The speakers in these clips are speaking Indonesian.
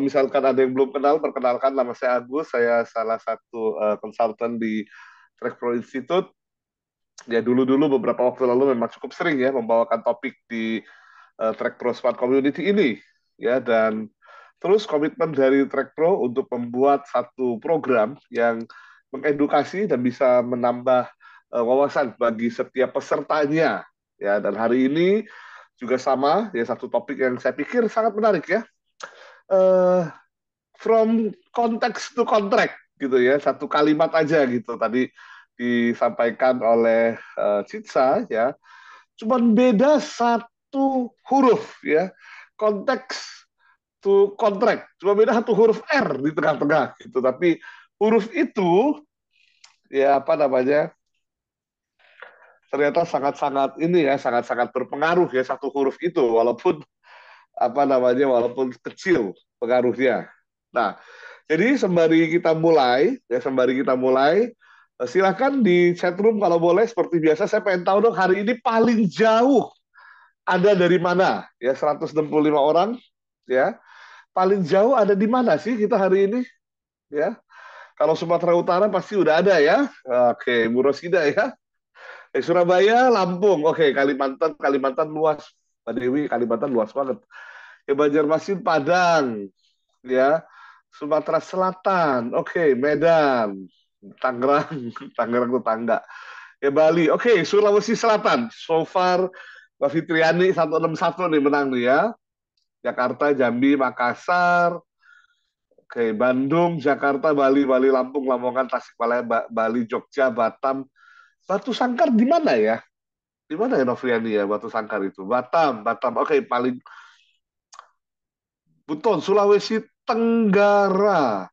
misalkan ada yang belum kenal, perkenalkan nama saya Agus, saya salah satu konsultan di Track Pro Institute. Ya dulu-dulu beberapa waktu lalu memang cukup sering ya membawakan topik di Track Pro Smart Community ini, ya. Dan terus komitmen dari Track Pro untuk membuat satu program yang mengedukasi dan bisa menambah wawasan bagi setiap pesertanya, ya. Dan hari ini juga sama, ya, satu topik yang saya pikir sangat menarik, ya. Eh, from context to contract, gitu ya, satu kalimat aja gitu tadi disampaikan oleh Citsa, ya, cuman beda satu huruf, ya, konteks to contract, cuma beda satu huruf R di tengah-tengah gitu, tapi huruf itu, ya, apa namanya, ternyata sangat-sangat ini, ya, sangat-sangat berpengaruh, ya, satu huruf itu, walaupun apa namanya, walaupun kecil pengaruhnya. Nah, jadi sembari kita mulai, silakan di chat room kalau boleh. Seperti biasa, saya pengen tahu dong, hari ini paling jauh ada dari mana? Ya, 165 orang, ya. Paling jauh ada di mana sih kita hari ini? Ya, kalau Sumatera Utara pasti udah ada ya. Oke, Bu Rosida ya. Surabaya, Lampung. Oke, Kalimantan luas. Mbak Dewi, Kalimantan luas banget. Ya, Banjarmasin, Padang, ya. Sumatera Selatan, oke, Medan, Tangerang, Tangerang tetangga. Ya, Bali, oke, Sulawesi Selatan. So far Mbak Fitriani 161 nih menang nih ya. Jakarta, Jambi, Makassar, oke, Bandung, Jakarta, Bali, Bali, Lampung, Lamongan, Tasikmalaya, Bali, Jogja, Batam. Batu Sangkar di mana ya? Di mana ya Novriani ya Batu Sangkar itu? Batam, Batam. Oke, paling Buton, Sulawesi Tenggara.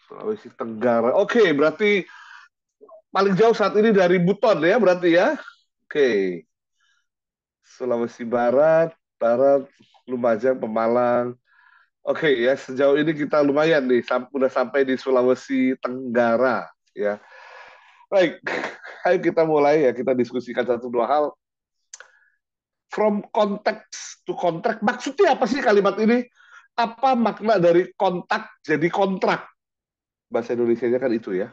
Sulawesi Tenggara. Oke, berarti paling jauh saat ini dari Buton ya, berarti ya. Oke. Sulawesi Barat, Barat, Lumajang, Pemalang. Oke ya, sejauh ini kita lumayan nih, udah sampai di Sulawesi Tenggara ya. Baik, ayo kita mulai ya, kita diskusikan satu dua hal. From context to contract, maksudnya apa sih kalimat ini? Apa makna dari kontak jadi kontrak? Bahasa Indonesianya kan itu ya.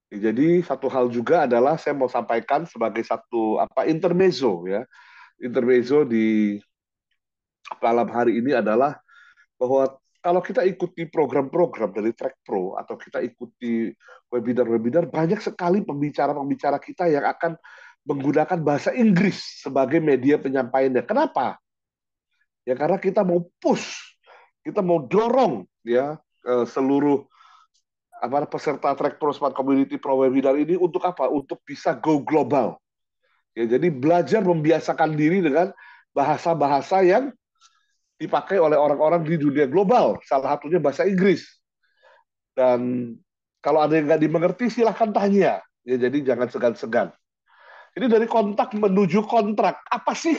Jadi satu hal juga adalah saya mau sampaikan sebagai satu apa intermezzo ya. Intermezzo di malam hari ini adalah bahwa kalau kita ikuti program-program dari Track Pro atau kita ikuti webinar-webinar, banyak sekali pembicara-pembicara kita yang akan menggunakan bahasa Inggris sebagai media penyampaiannya. Kenapa? Ya karena kita mau push, kita mau dorong ya seluruh apa peserta Track Pro Smart Community Pro Webinar ini untuk apa? Untuk bisa go global. Ya, jadi belajar membiasakan diri dengan bahasa-bahasa yang dipakai oleh orang-orang di dunia global. Salah satunya bahasa Inggris. Dan kalau ada yang nggak dimengerti, silahkan tanya. Ya, jadi jangan segan-segan. Jadi dari kontak menuju kontrak, apa sih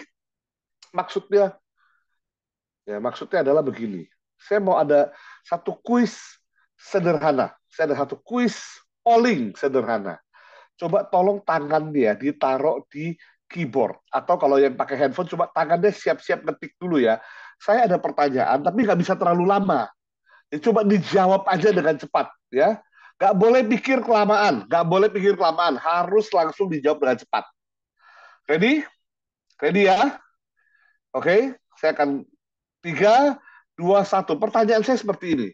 maksudnya? Ya, maksudnya adalah begini. Saya mau ada satu kuis sederhana. Saya ada satu kuis polling sederhana. Coba tolong tangan dia ditaruh di keyboard. Atau kalau yang pakai handphone, coba tangannya siap-siap ngetik dulu ya. Saya ada pertanyaan, tapi nggak bisa terlalu lama. Ya, coba dijawab aja dengan cepat. Ya, nggak boleh pikir kelamaan. Nggak boleh pikir kelamaan. Harus langsung dijawab dengan cepat. Ready? Ready ya? Oke, saya akan 3, 2, 1. Pertanyaan saya seperti ini.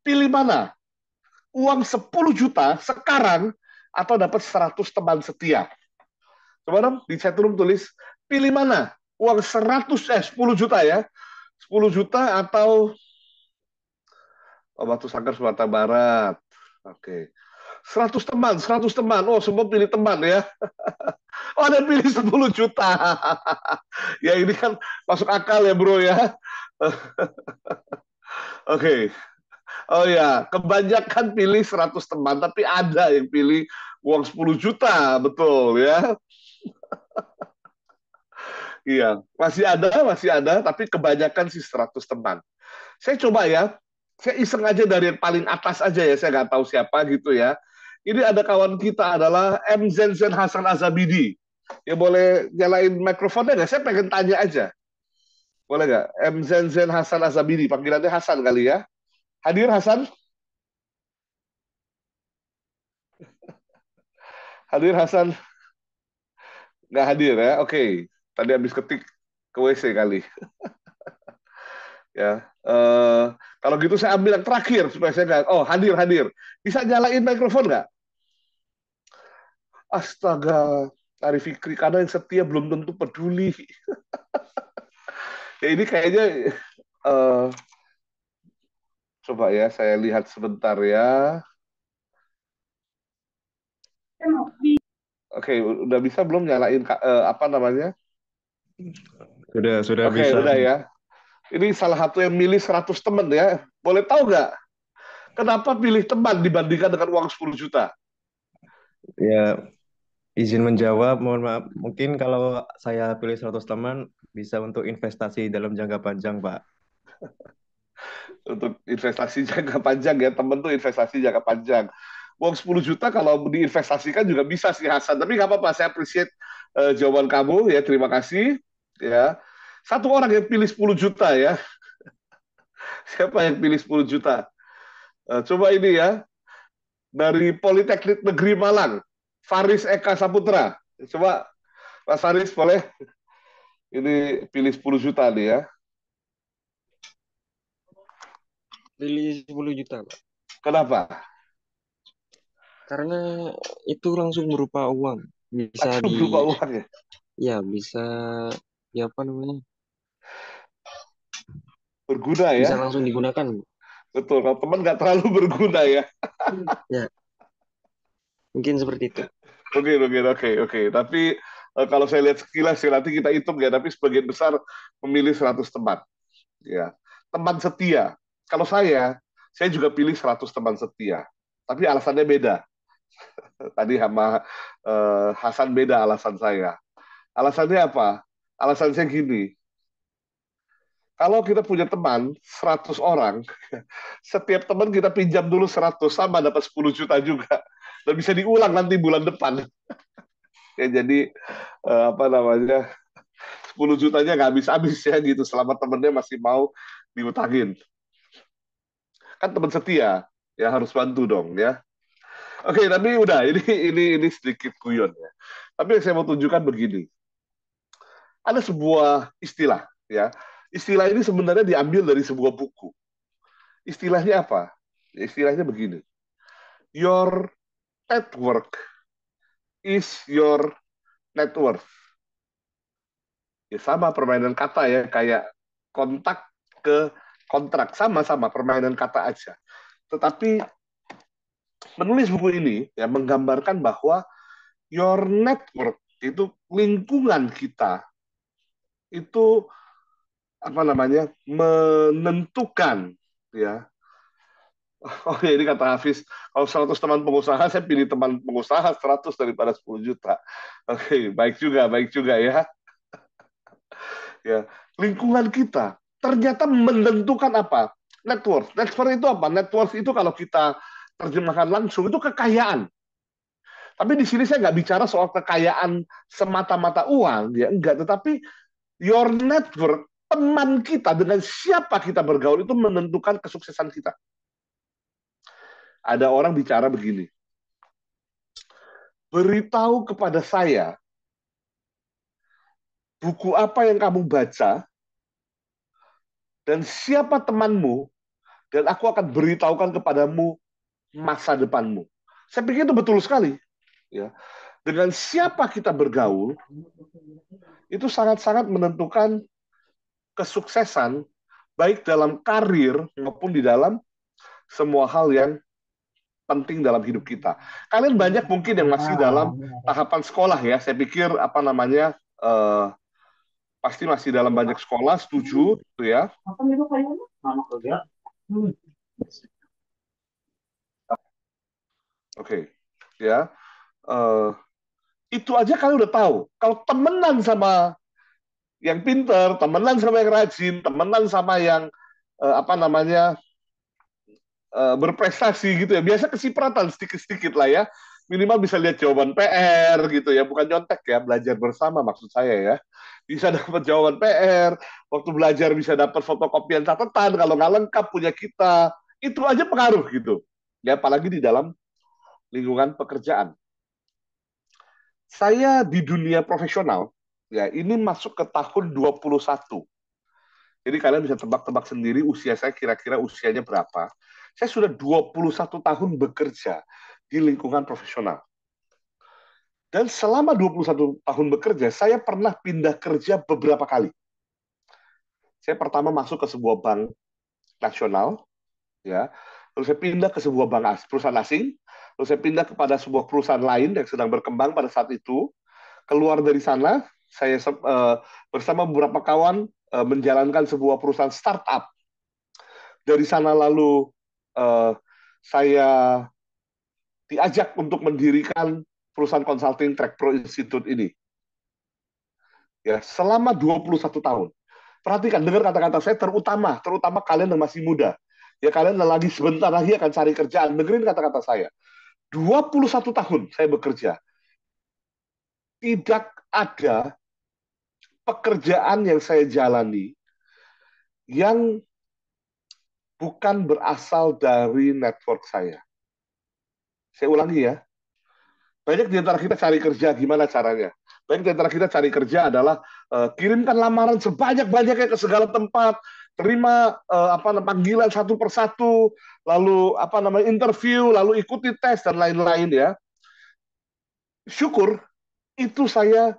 Pilih mana? Uang 10 juta sekarang atau dapat 100 teman setia? Coba dong di chat room tulis, pilih mana? Uang 10 juta ya. 10 juta atau Batu Sangkar Sumatera Barat. Oke. 100 teman, 100 teman. Oh, semua pilih teman ya. Oh, ada pilih 10 juta. Ya ini kan masuk akal ya, Bro ya. Oke. Oh ya, kebanyakan pilih 100 teman, tapi ada yang pilih uang 10 juta, betul ya. Iya, masih ada, tapi kebanyakan sih 100 teman. Saya coba ya, saya iseng aja dari yang paling atas aja ya, saya nggak tahu siapa gitu ya. Ini ada kawan kita adalah M. Zenzen Hasan Azabidi. Ya boleh nyalain mikrofonnya nggak? Saya pengen tanya aja. Boleh nggak? M Zenzen Hasan Azabidi, panggilannya Hasan kali ya. Hadir Hasan? Hadir Hasan? Nggak hadir ya? Oke. Tadi habis ketik ke WC kali. Ya. Kalau gitu saya ambil yang terakhir supaya saya nggak. Oh, hadir hadir. Bisa nyalain mikrofon nggak? Astaga, Arif Fikri, kadang yang setia belum tentu peduli. Ya ini kayaknya eh, coba ya saya lihat sebentar ya. Oke, udah bisa belum nyalain apa namanya? Sudah Oke, bisa. udah ya. Ini salah satu yang milih 100 teman ya. Boleh tahu nggak kenapa pilih teman dibandingkan dengan uang 10 juta? Ya, izin menjawab, mohon maaf. Mungkin kalau saya pilih 100 teman, bisa untuk investasi dalam jangka panjang, Pak. Untuk investasi jangka panjang ya, temen tuh investasi jangka panjang. Uang 10 juta kalau diinvestasikan juga bisa sih Hasan, tapi nggak apa-apa, saya appreciate jawaban kamu ya, terima kasih ya. Satu orang yang pilih 10 juta ya, siapa yang pilih 10 juta? Coba ini ya, dari Politeknik Negeri Malang, Faris Eka Saputra. Coba Mas Faris boleh ini pilih 10 juta nih ya. Pilih 10 juta, Pak. Kenapa? Karena itu langsung berupa uang. Bisa Langsung berupa uang ya. ya bisa, ya apa namanya, Berguna bisa ya. langsung digunakan. Betul, kalau teman nggak terlalu berguna ya. Ya, mungkin seperti itu. Oke, oke, oke, oke. Tapi kalau saya lihat sekilas ya nanti kita hitung ya, tapi sebagian besar memilih 100 teman. Ya. Teman setia. Kalau saya juga pilih 100 teman setia. Tapi alasannya beda. Tadi sama Hasan beda alasan saya. Alasannya apa? Alasan saya gini, kalau kita punya teman 100 orang, setiap teman kita pinjam dulu 100 sama dapat 10 juta juga. Dan bisa diulang nanti bulan depan. Ya jadi apa namanya? 10 jutanya nggak habis-habis ya gitu selama temennya masih mau diutangin. Kan teman setia, ya harus bantu dong ya. Oke, tapi udah ini sedikit guyon ya. Tapi yang saya mau tunjukkan begini. Ada sebuah istilah ya. Istilah ini sebenarnya diambil dari sebuah buku. Istilahnya apa? Istilahnya begini. Your network is your net worth. Ya sama permainan kata ya, kayak kontak ke kontrak, sama-sama permainan kata aja. Tetapi menulis buku ini ya menggambarkan bahwa your network itu lingkungan kita itu apa namanya menentukan ya. Oh ya ini kata Hafiz, kalau 100 teman pengusaha saya pilih teman pengusaha 100 daripada 10 juta. Oke, baik juga ya. Ya, lingkungan kita ternyata menentukan apa? Net worth. Net worth itu apa? Net worth itu kalau kita terjemahkan langsung itu kekayaan. Tapi di sini saya nggak bicara soal kekayaan semata-mata uang, ya enggak. Tetapi your network, teman kita dengan siapa kita bergaul itu menentukan kesuksesan kita. Ada orang bicara begini, beritahu kepada saya buku apa yang kamu baca dan siapa temanmu dan aku akan beritahukan kepadamu masa depanmu. Saya pikir itu betul sekali. Ya, dengan siapa kita bergaul itu sangat-sangat menentukan kesuksesan baik dalam karir maupun di dalam semua hal yang penting dalam hidup kita. Kalian banyak mungkin yang masih dalam tahapan sekolah ya. Saya pikir apa namanya pasti masih dalam banyak sekolah, setuju itu ya. Oke, ya. Eh, itu aja kalian udah tahu. Kalau temenan sama yang pinter, temenan sama yang rajin, temenan sama yang apa namanya berprestasi gitu ya. Biasa kecipratan sedikit-sedikit lah ya. minimal bisa lihat jawaban PR gitu ya, bukan nyontek ya, belajar bersama maksud saya ya. Bisa dapat jawaban PR, waktu belajar bisa dapat fotokopian catatan, kalau nggak lengkap punya kita, itu aja pengaruh gitu. Ya, apalagi di dalam lingkungan pekerjaan. Saya di dunia profesional, ya ini masuk ke tahun 21. Jadi kalian bisa tebak-tebak sendiri usia saya kira-kira usianya berapa. Saya sudah 21 tahun bekerja di lingkungan profesional. Dan selama 21 tahun bekerja, saya pernah pindah kerja beberapa kali. Saya pertama masuk ke sebuah bank nasional, ya. Lalu saya pindah ke sebuah perusahaan asing, lalu saya pindah kepada sebuah perusahaan lain yang sedang berkembang pada saat itu. Keluar dari sana, saya bersama beberapa kawan menjalankan sebuah perusahaan startup. Dari sana lalu saya diajak untuk mendirikan perusahaan consulting Track Pro Institute ini. Ya, selama 21 tahun. Perhatikan, dengar kata-kata saya terutama kalian yang masih muda. Ya, kalian lagi sebentar lagi akan cari kerjaan. Dengerin kata-kata saya. 21 tahun saya bekerja. Tidak ada pekerjaan yang saya jalani yang bukan berasal dari network saya. Saya ulangi ya. Banyak di antara kita cari kerja, gimana caranya? Banyak di antara kita cari kerja adalah kirimkan lamaran sebanyak-banyaknya ke segala tempat, terima panggilan satu persatu, lalu interview, lalu ikuti tes dan lain-lain ya. Syukur itu saya,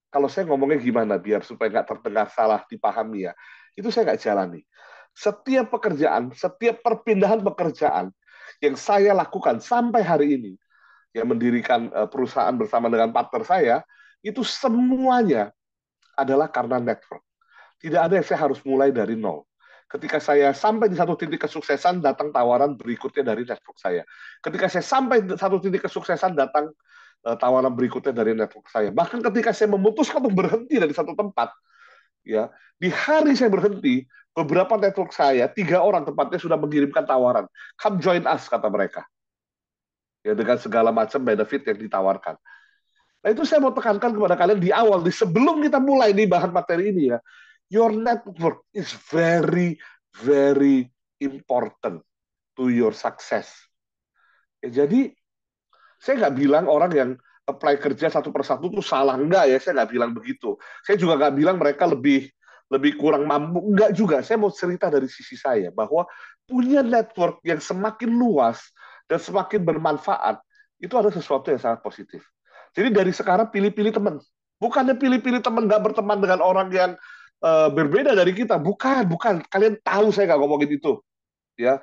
kalau saya ngomongnya gimana biar supaya nggak terdengar salah dipahami ya, itu saya nggak jalani. Setiap pekerjaan, setiap perpindahan pekerjaan yang saya lakukan sampai hari ini, yang mendirikan perusahaan bersama dengan partner saya, itu semuanya adalah karena network. Tidak ada yang saya harus mulai dari nol. Ketika saya sampai di satu titik kesuksesan, datang tawaran berikutnya dari network saya. Ketika saya sampai di satu titik kesuksesan, datang tawaran berikutnya dari network saya. Bahkan ketika saya memutuskan untuk berhenti dari satu tempat, ya di hari saya berhenti, beberapa network saya, 3 orang tepatnya sudah mengirimkan tawaran. Come join us, kata mereka. Ya, dengan segala macam benefit yang ditawarkan. Nah, itu saya mau tekankan kepada kalian di awal, sebelum kita mulai di bahan materi ini ya, your network is very, very important to your success. Ya, jadi, saya nggak bilang orang yang apply kerja satu persatu itu salah, enggak ya, saya nggak bilang begitu. Saya juga nggak bilang mereka lebih lebih kurang mampu, enggak juga. Saya mau cerita dari sisi saya, bahwa punya network yang semakin luas dan semakin bermanfaat, itu ada sesuatu yang sangat positif. Jadi dari sekarang pilih-pilih teman. Bukannya pilih-pilih teman, nggak berteman dengan orang yang berbeda dari kita. Bukan, bukan. Kalian tahu saya nggak ngomongin itu. Ya,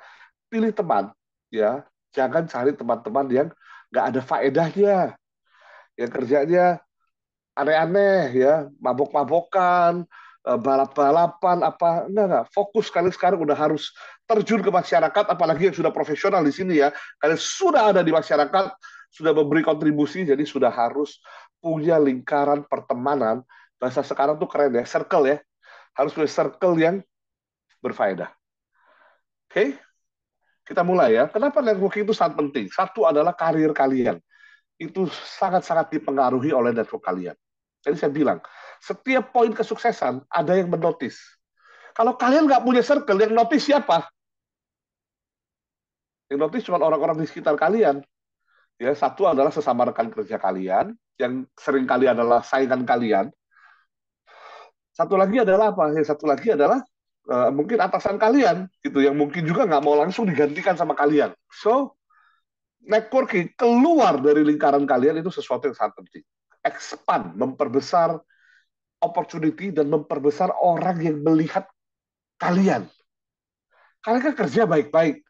pilih teman. Ya, jangan cari teman-teman yang nggak ada faedahnya, yang kerjanya aneh-aneh ya, mabok-mabokan, balap-balapan apa, enggak. Fokus kalian sekarang udah harus terjun ke masyarakat, apalagi yang sudah profesional di sini ya. Kalian sudah ada di masyarakat, sudah memberi kontribusi, jadi sudah harus punya lingkaran pertemanan. Bahasa sekarang tuh keren ya, circle ya. Harus punya circle yang berfaedah. Oke, kita mulai ya. Kenapa networking itu sangat penting? Satu adalah karir kalian. Itu sangat-sangat dipengaruhi oleh network kalian. Jadi saya bilang, setiap poin kesuksesan ada yang menotis. Kalau kalian nggak punya circle, yang notice siapa? Yang notice cuma orang-orang di sekitar kalian. Ya, satu adalah sesama rekan kerja kalian, yang sering kali adalah saingan kalian. Satu lagi adalah apa? Yang satu lagi adalah mungkin atasan kalian, gitu, yang mungkin juga nggak mau langsung digantikan sama kalian. So, networking keluar dari lingkaran kalian itu sesuatu yang sangat penting. Expand, memperbesar opportunity dan memperbesar orang yang melihat kalian. Kalian kan kerja baik-baik,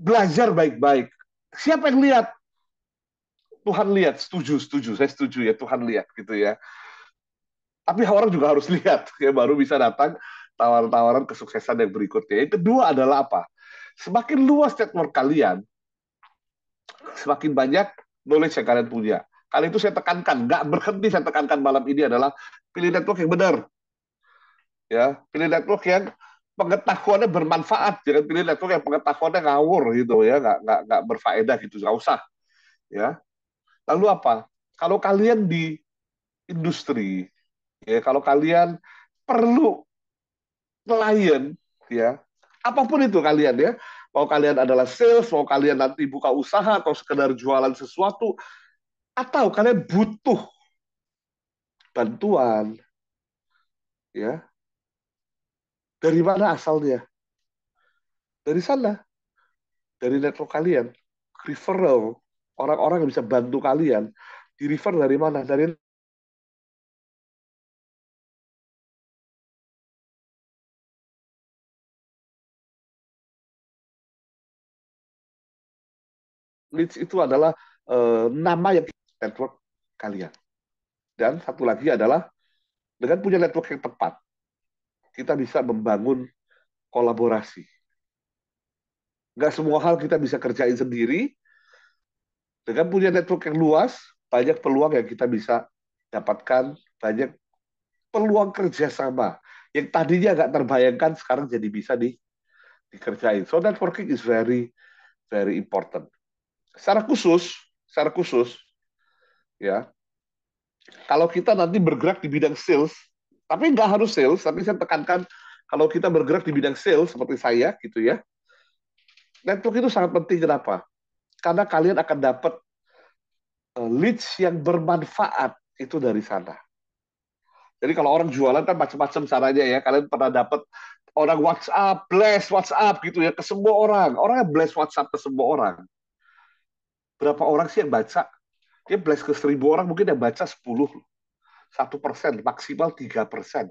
belajar baik-baik. Siapa yang lihat? Tuhan lihat, setuju, saya setuju ya, Tuhan lihat gitu ya. Tapi orang juga harus lihat, ya baru bisa datang tawaran-tawaran kesuksesan yang berikutnya. Yang kedua adalah apa? Semakin luas network kalian, semakin banyak knowledge yang kalian punya. Kali itu saya tekankan, nggak berhenti saya tekankan malam ini adalah pilih network yang benar. Ya, pilih network yang pengetahuannya bermanfaat. Jangan pilih network yang pengetahuannya ngawur gitu ya, nggak berfaedah gitu, nggak usah ya. Lalu apa? Kalau kalian di industri, ya kalau kalian perlu klien, ya apapun itu kalian ya, mau kalian adalah sales, mau kalian nanti buka usaha atau sekedar jualan sesuatu, atau kalian butuh bantuan, ya dari mana asalnya? Dari sana, dari network kalian, referral, orang-orang yang bisa bantu kalian, di refer dari mana? Dari leads itu adalah nama yang network kalian. Dan satu lagi adalah dengan punya network yang tepat, kita bisa membangun kolaborasi. Nggak semua hal kita bisa kerjain sendiri. Dengan punya network yang luas, banyak peluang yang kita bisa dapatkan, banyak peluang kerjasama yang tadinya nggak terbayangkan sekarang jadi bisa dikerjain. So networking is very very important. Secara khusus ya, kalau kita nanti bergerak di bidang sales, tapi nggak harus sales, tapi saya tekankan kalau kita bergerak di bidang sales seperti saya gitu ya, network itu sangat penting. Kenapa? Karena kalian akan dapat leads yang bermanfaat itu dari sana. Jadi kalau orang jualan kan macam-macam caranya ya. Kalian pernah dapat orang WhatsApp, blast WhatsApp gitu ya ke semua orang. Orang yang blast WhatsApp ke semua orang. Berapa orang sih yang baca? Dia blast ke 1.000 orang, mungkin yang baca 10, 1%, maksimal 3%.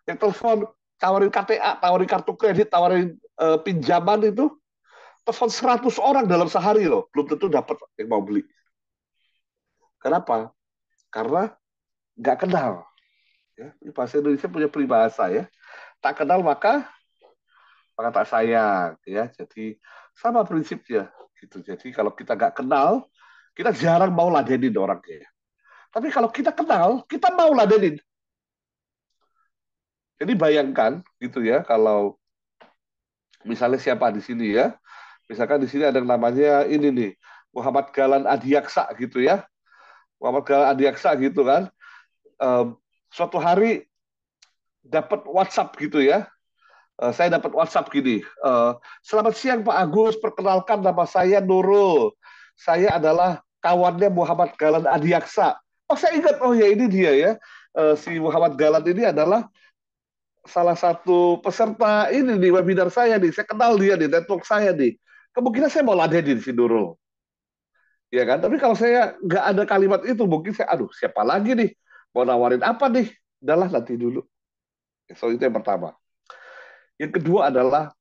Yang telepon, tawarin KTA, tawarin kartu kredit, tawarin pinjaman itu, telepon 100 orang dalam sehari loh. Belum tentu dapat yang mau beli. Kenapa? Karena nggak kenal. Ya, bahasa Indonesia punya peribahasa ya. Tak kenal maka tak sayang ya. Jadi sama prinsipnya gitu. Jadi kalau kita nggak kenal, kita jarang mau ladenin orangnya. Tapi kalau kita kenal, kita mau ladenin. Jadi bayangkan gitu ya, kalau misalnya siapa di sini ya, misalkan di sini ada yang namanya ini nih, Muhammad Galan Adiaksa gitu ya, Muhammad Galan Adiaksa gitu kan. Suatu hari dapat WhatsApp gitu ya, saya dapat WhatsApp gini, selamat siang Pak Agus, perkenalkan nama saya Nurul, saya adalah kawannya Muhammad Galan Adiaksa. Oh saya ingat, oh ya ini dia ya. Si Muhammad Galan ini adalah salah satu peserta ini di webinar saya nih, saya kenal dia di network saya nih. Kemungkinan saya mau ladenin si Nurul, ya kan? Tapi kalau saya nggak ada kalimat itu, mungkin saya, aduh siapa lagi nih, mau nawarin apa nih? Udahlah nanti dulu. So itu yang pertama. Yang kedua adalah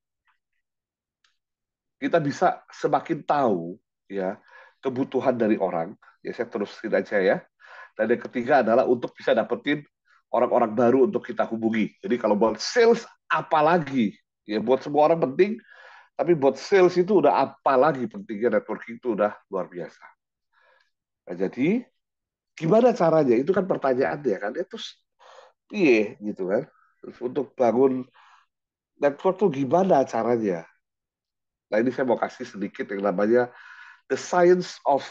kita bisa semakin tahu ya kebutuhan dari orang. Ya saya terusin aja ya. Dan yang ketiga adalah untuk bisa dapetin orang-orang baru untuk kita hubungi. Jadi kalau buat sales apalagi ya, buat semua orang penting, tapi buat sales itu udah apalagi pentingnya, networking itu udah luar biasa. Nah, jadi gimana caranya? Itu kan pertanyaannya kan. Itu iya gitu kan. Terus untuk bangun network tuh gimana caranya? Nah ini saya mau kasih sedikit yang namanya the science of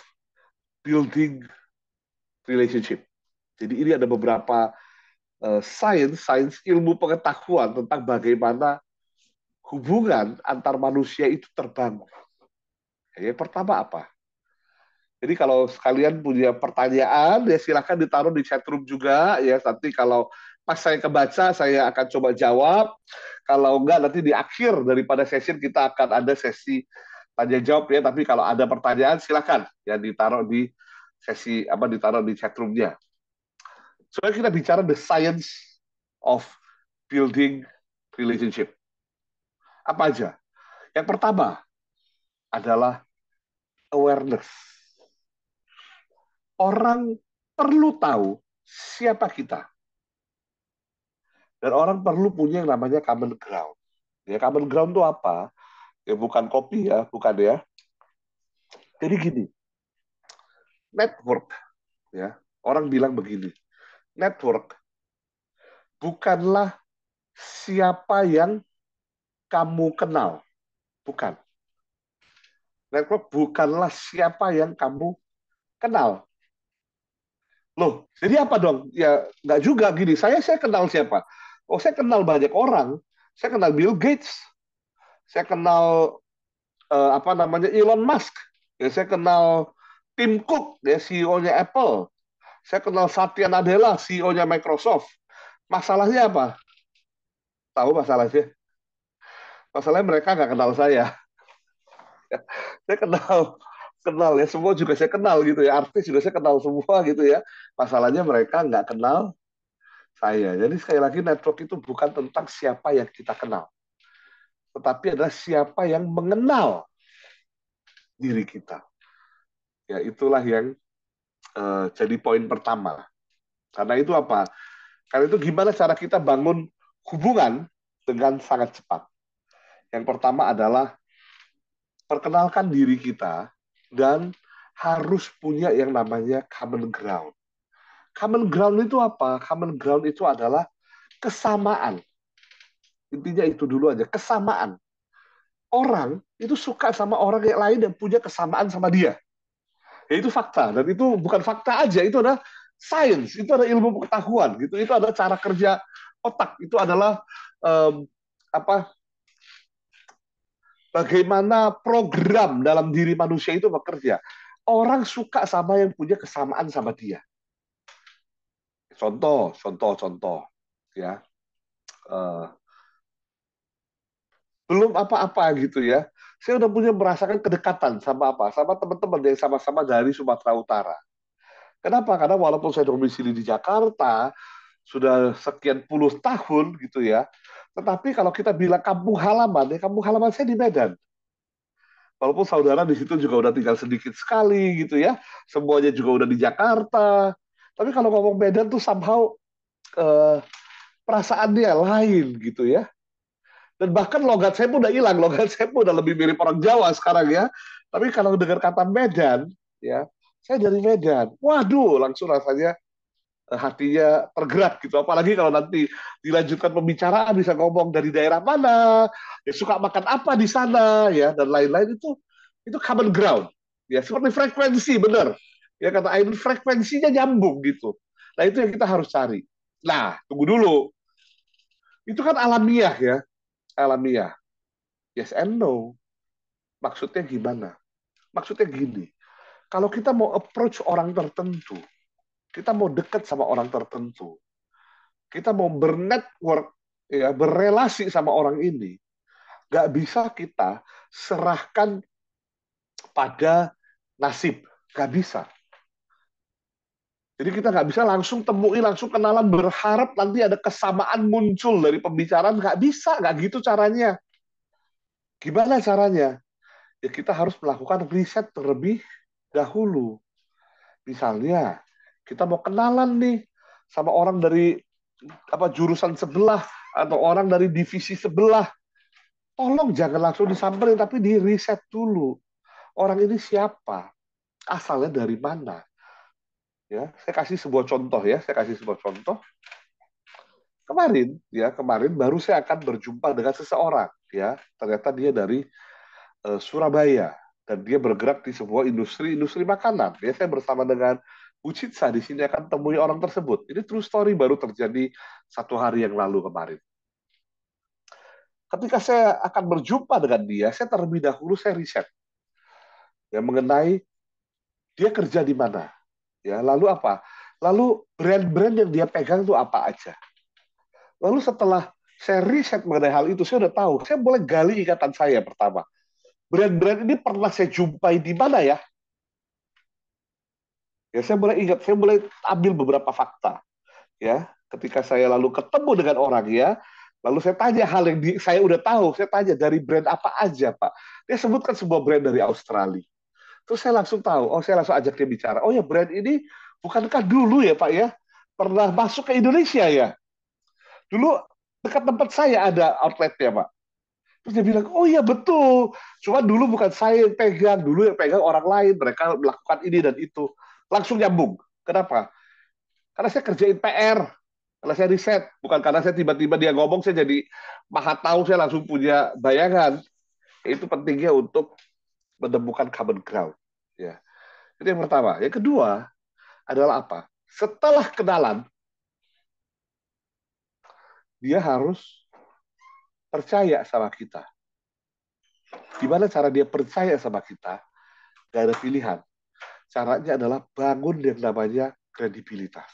building relationship. Jadi ini ada beberapa sains ilmu pengetahuan tentang bagaimana hubungan antar manusia itu terbangun. Yang pertama apa? Jadi kalau sekalian punya pertanyaan, ya silakan ditaruh di chat room juga ya. Nanti kalau pas saya kebaca, saya akan coba jawab. Kalau enggak, nanti di akhir daripada session kita akan ada sesi tanya jawab ya. Tapi kalau ada pertanyaan, silakan ya ditaruh di sesi apa, ditaruh di chat roomnya. Soalnya kita bicara the science of building relationship. Apa aja? Yang pertama adalah awareness. Orang perlu tahu siapa kita. Dan orang perlu punya yang namanya common ground. Ya, common ground itu apa? Ya bukan kopi ya, bukan ya. Jadi gini, network ya. Orang bilang begini, network bukanlah siapa yang kamu kenal. Bukan. Network bukanlah siapa yang kamu kenal. Loh, jadi apa dong? Ya, nggak juga gini. Saya kenal siapa? Oh, saya kenal banyak orang. Saya kenal Bill Gates. Saya kenal apa namanya Elon Musk. Ya, saya kenal Tim Cook, ya CEO-nya Apple. Saya kenal Satya Nadella, CEO-nya Microsoft. Masalahnya apa? Tahu masalahnya? Masalahnya mereka nggak kenal saya. Saya kenal kenal ya semua juga saya kenal gitu ya, artis juga saya kenal semua gitu ya. Masalahnya mereka nggak kenal saya. Jadi sekali lagi network itu bukan tentang siapa yang kita kenal, tetapi adalah siapa yang mengenal diri kita. Ya itulah yang jadi poin pertama. Karena itu apa? Karena itu gimana cara kita bangun hubungan dengan sangat cepat. Yang pertama adalah perkenalkan diri kita dan harus punya yang namanya common ground. Common ground itu apa? Common ground itu adalah kesamaan. Intinya itu dulu aja, kesamaan. Orang itu suka sama orang yang lain dan punya kesamaan sama dia. Ya, itu fakta. Dan itu bukan fakta aja, itu adalah sains, itu adalah ilmu pengetahuan. Gitu. Itu adalah cara kerja otak. Itu adalah apa bagaimana program dalam diri manusia itu bekerja. Orang suka sama yang punya kesamaan sama dia. Contoh, ya. Uh, belum apa-apa gitu ya. Saya udah punya merasakan kedekatan sama apa? Sama teman-teman yang sama-sama dari Sumatera Utara. Kenapa? Karena walaupun saya domisili di Jakarta sudah sekian puluh tahun gitu ya, tetapi kalau kita bilang kampung halaman, ya kampung halaman saya di Medan. Walaupun saudara di situ juga udah tinggal sedikit sekali gitu ya, semuanya juga udah di Jakarta. Tapi kalau ngomong Medan tuh somehow eh, perasaannya lain gitu ya. Dan bahkan logat saya pun udah hilang, logat saya pun udah lebih mirip orang Jawa sekarang ya. Tapi kalau dengar kata Medan, ya saya dari Medan. Waduh, langsung rasanya hatinya tergerak gitu. Apalagi kalau nanti dilanjutkan pembicaraan bisa ngomong dari daerah mana, ya suka makan apa di sana, ya dan lain-lain itu common ground. Ya seperti frekuensi, benar. Ya kata Ain, frekuensinya nyambung gitu. Nah itu yang kita harus cari. Nah tunggu dulu, itu kan alamiah ya, alamiah. Yes and no. Maksudnya gimana? Maksudnya gini, kalau kita mau approach orang tertentu, kita mau dekat sama orang tertentu, kita mau bernetwork, ya berrelasi sama orang ini, nggak bisa kita serahkan pada nasib, nggak bisa. Jadi kita nggak bisa langsung temui, langsung kenalan, berharap nanti ada kesamaan muncul dari pembicaraan, nggak bisa, nggak gitu caranya. Gimana caranya? Ya kita harus melakukan riset terlebih dahulu. Misalnya, kita mau kenalan nih sama orang dari apa jurusan sebelah atau orang dari divisi sebelah. Tolong jangan langsung disamperin, tapi di riset dulu. Orang ini siapa? Asalnya dari mana? Ya, saya kasih sebuah contoh ya. Saya kasih sebuah contoh. Kemarin baru saya akan berjumpa dengan seseorang. Ya, ternyata dia dari Surabaya dan dia bergerak di sebuah industri makanan. Ya, saya bersama dengan Bu Citsa di sini akan temui orang tersebut. Ini true story baru terjadi 1 hari yang lalu kemarin. Ketika saya akan berjumpa dengan dia, saya terlebih dahulu saya riset ya mengenai dia kerja di mana, ya lalu apa, lalu brand-brand yang dia pegang itu apa aja. Lalu setelah saya riset mengenai hal itu, saya udah tahu, saya boleh gali ikatan saya pertama. Brand-brand ini pernah saya jumpai di mana ya? Ya saya boleh ingat, saya boleh ambil beberapa fakta. Ya, ketika saya lalu ketemu dengan orang ya, lalu saya tanya hal yang saya udah tahu, saya tanya dari brand apa aja Pak. Dia sebutkan sebuah brand dari Australia. Terus saya langsung tahu, saya langsung ajak dia bicara. Oh ya brand ini bukankah dulu ya Pak ya pernah masuk ke Indonesia ya? Dulu dekat tempat saya ada outletnya Pak. Terus dia bilang, oh iya betul. Cuma dulu bukan saya yang pegang, dulu yang pegang orang lain. Mereka melakukan ini dan itu. Langsung nyambung. Kenapa? Karena saya kerjain PR. Karena saya riset, bukan karena saya tiba-tiba dia ngomong saya jadi maha tahu, saya langsung punya bayangan. Itu pentingnya untuk menemukan common ground. Ya, itu yang pertama. Yang kedua adalah apa? Setelah kenalan, dia harus percaya sama kita. Gimana cara dia percaya sama kita? Gak ada pilihan. Caranya adalah bangun yang namanya kredibilitas.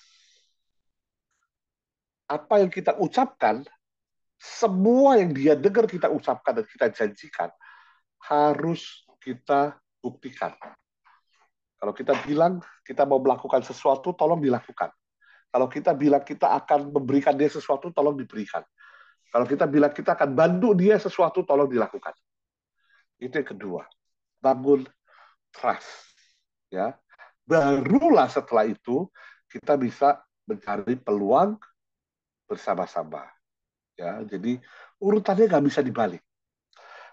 Apa yang kita ucapkan, semua yang dia dengar kita ucapkan dan kita janjikan, harus kita buktikan. Kalau kita bilang kita mau melakukan sesuatu, tolong dilakukan. Kalau kita bilang kita akan memberikan dia sesuatu, tolong diberikan. Kalau kita bilang kita akan bantu dia sesuatu, tolong dilakukan. Itu yang kedua. Bangun trust. Ya. Barulah setelah itu kita bisa mencari peluang bersama-sama. Ya, jadi urutannya nggak bisa dibalik.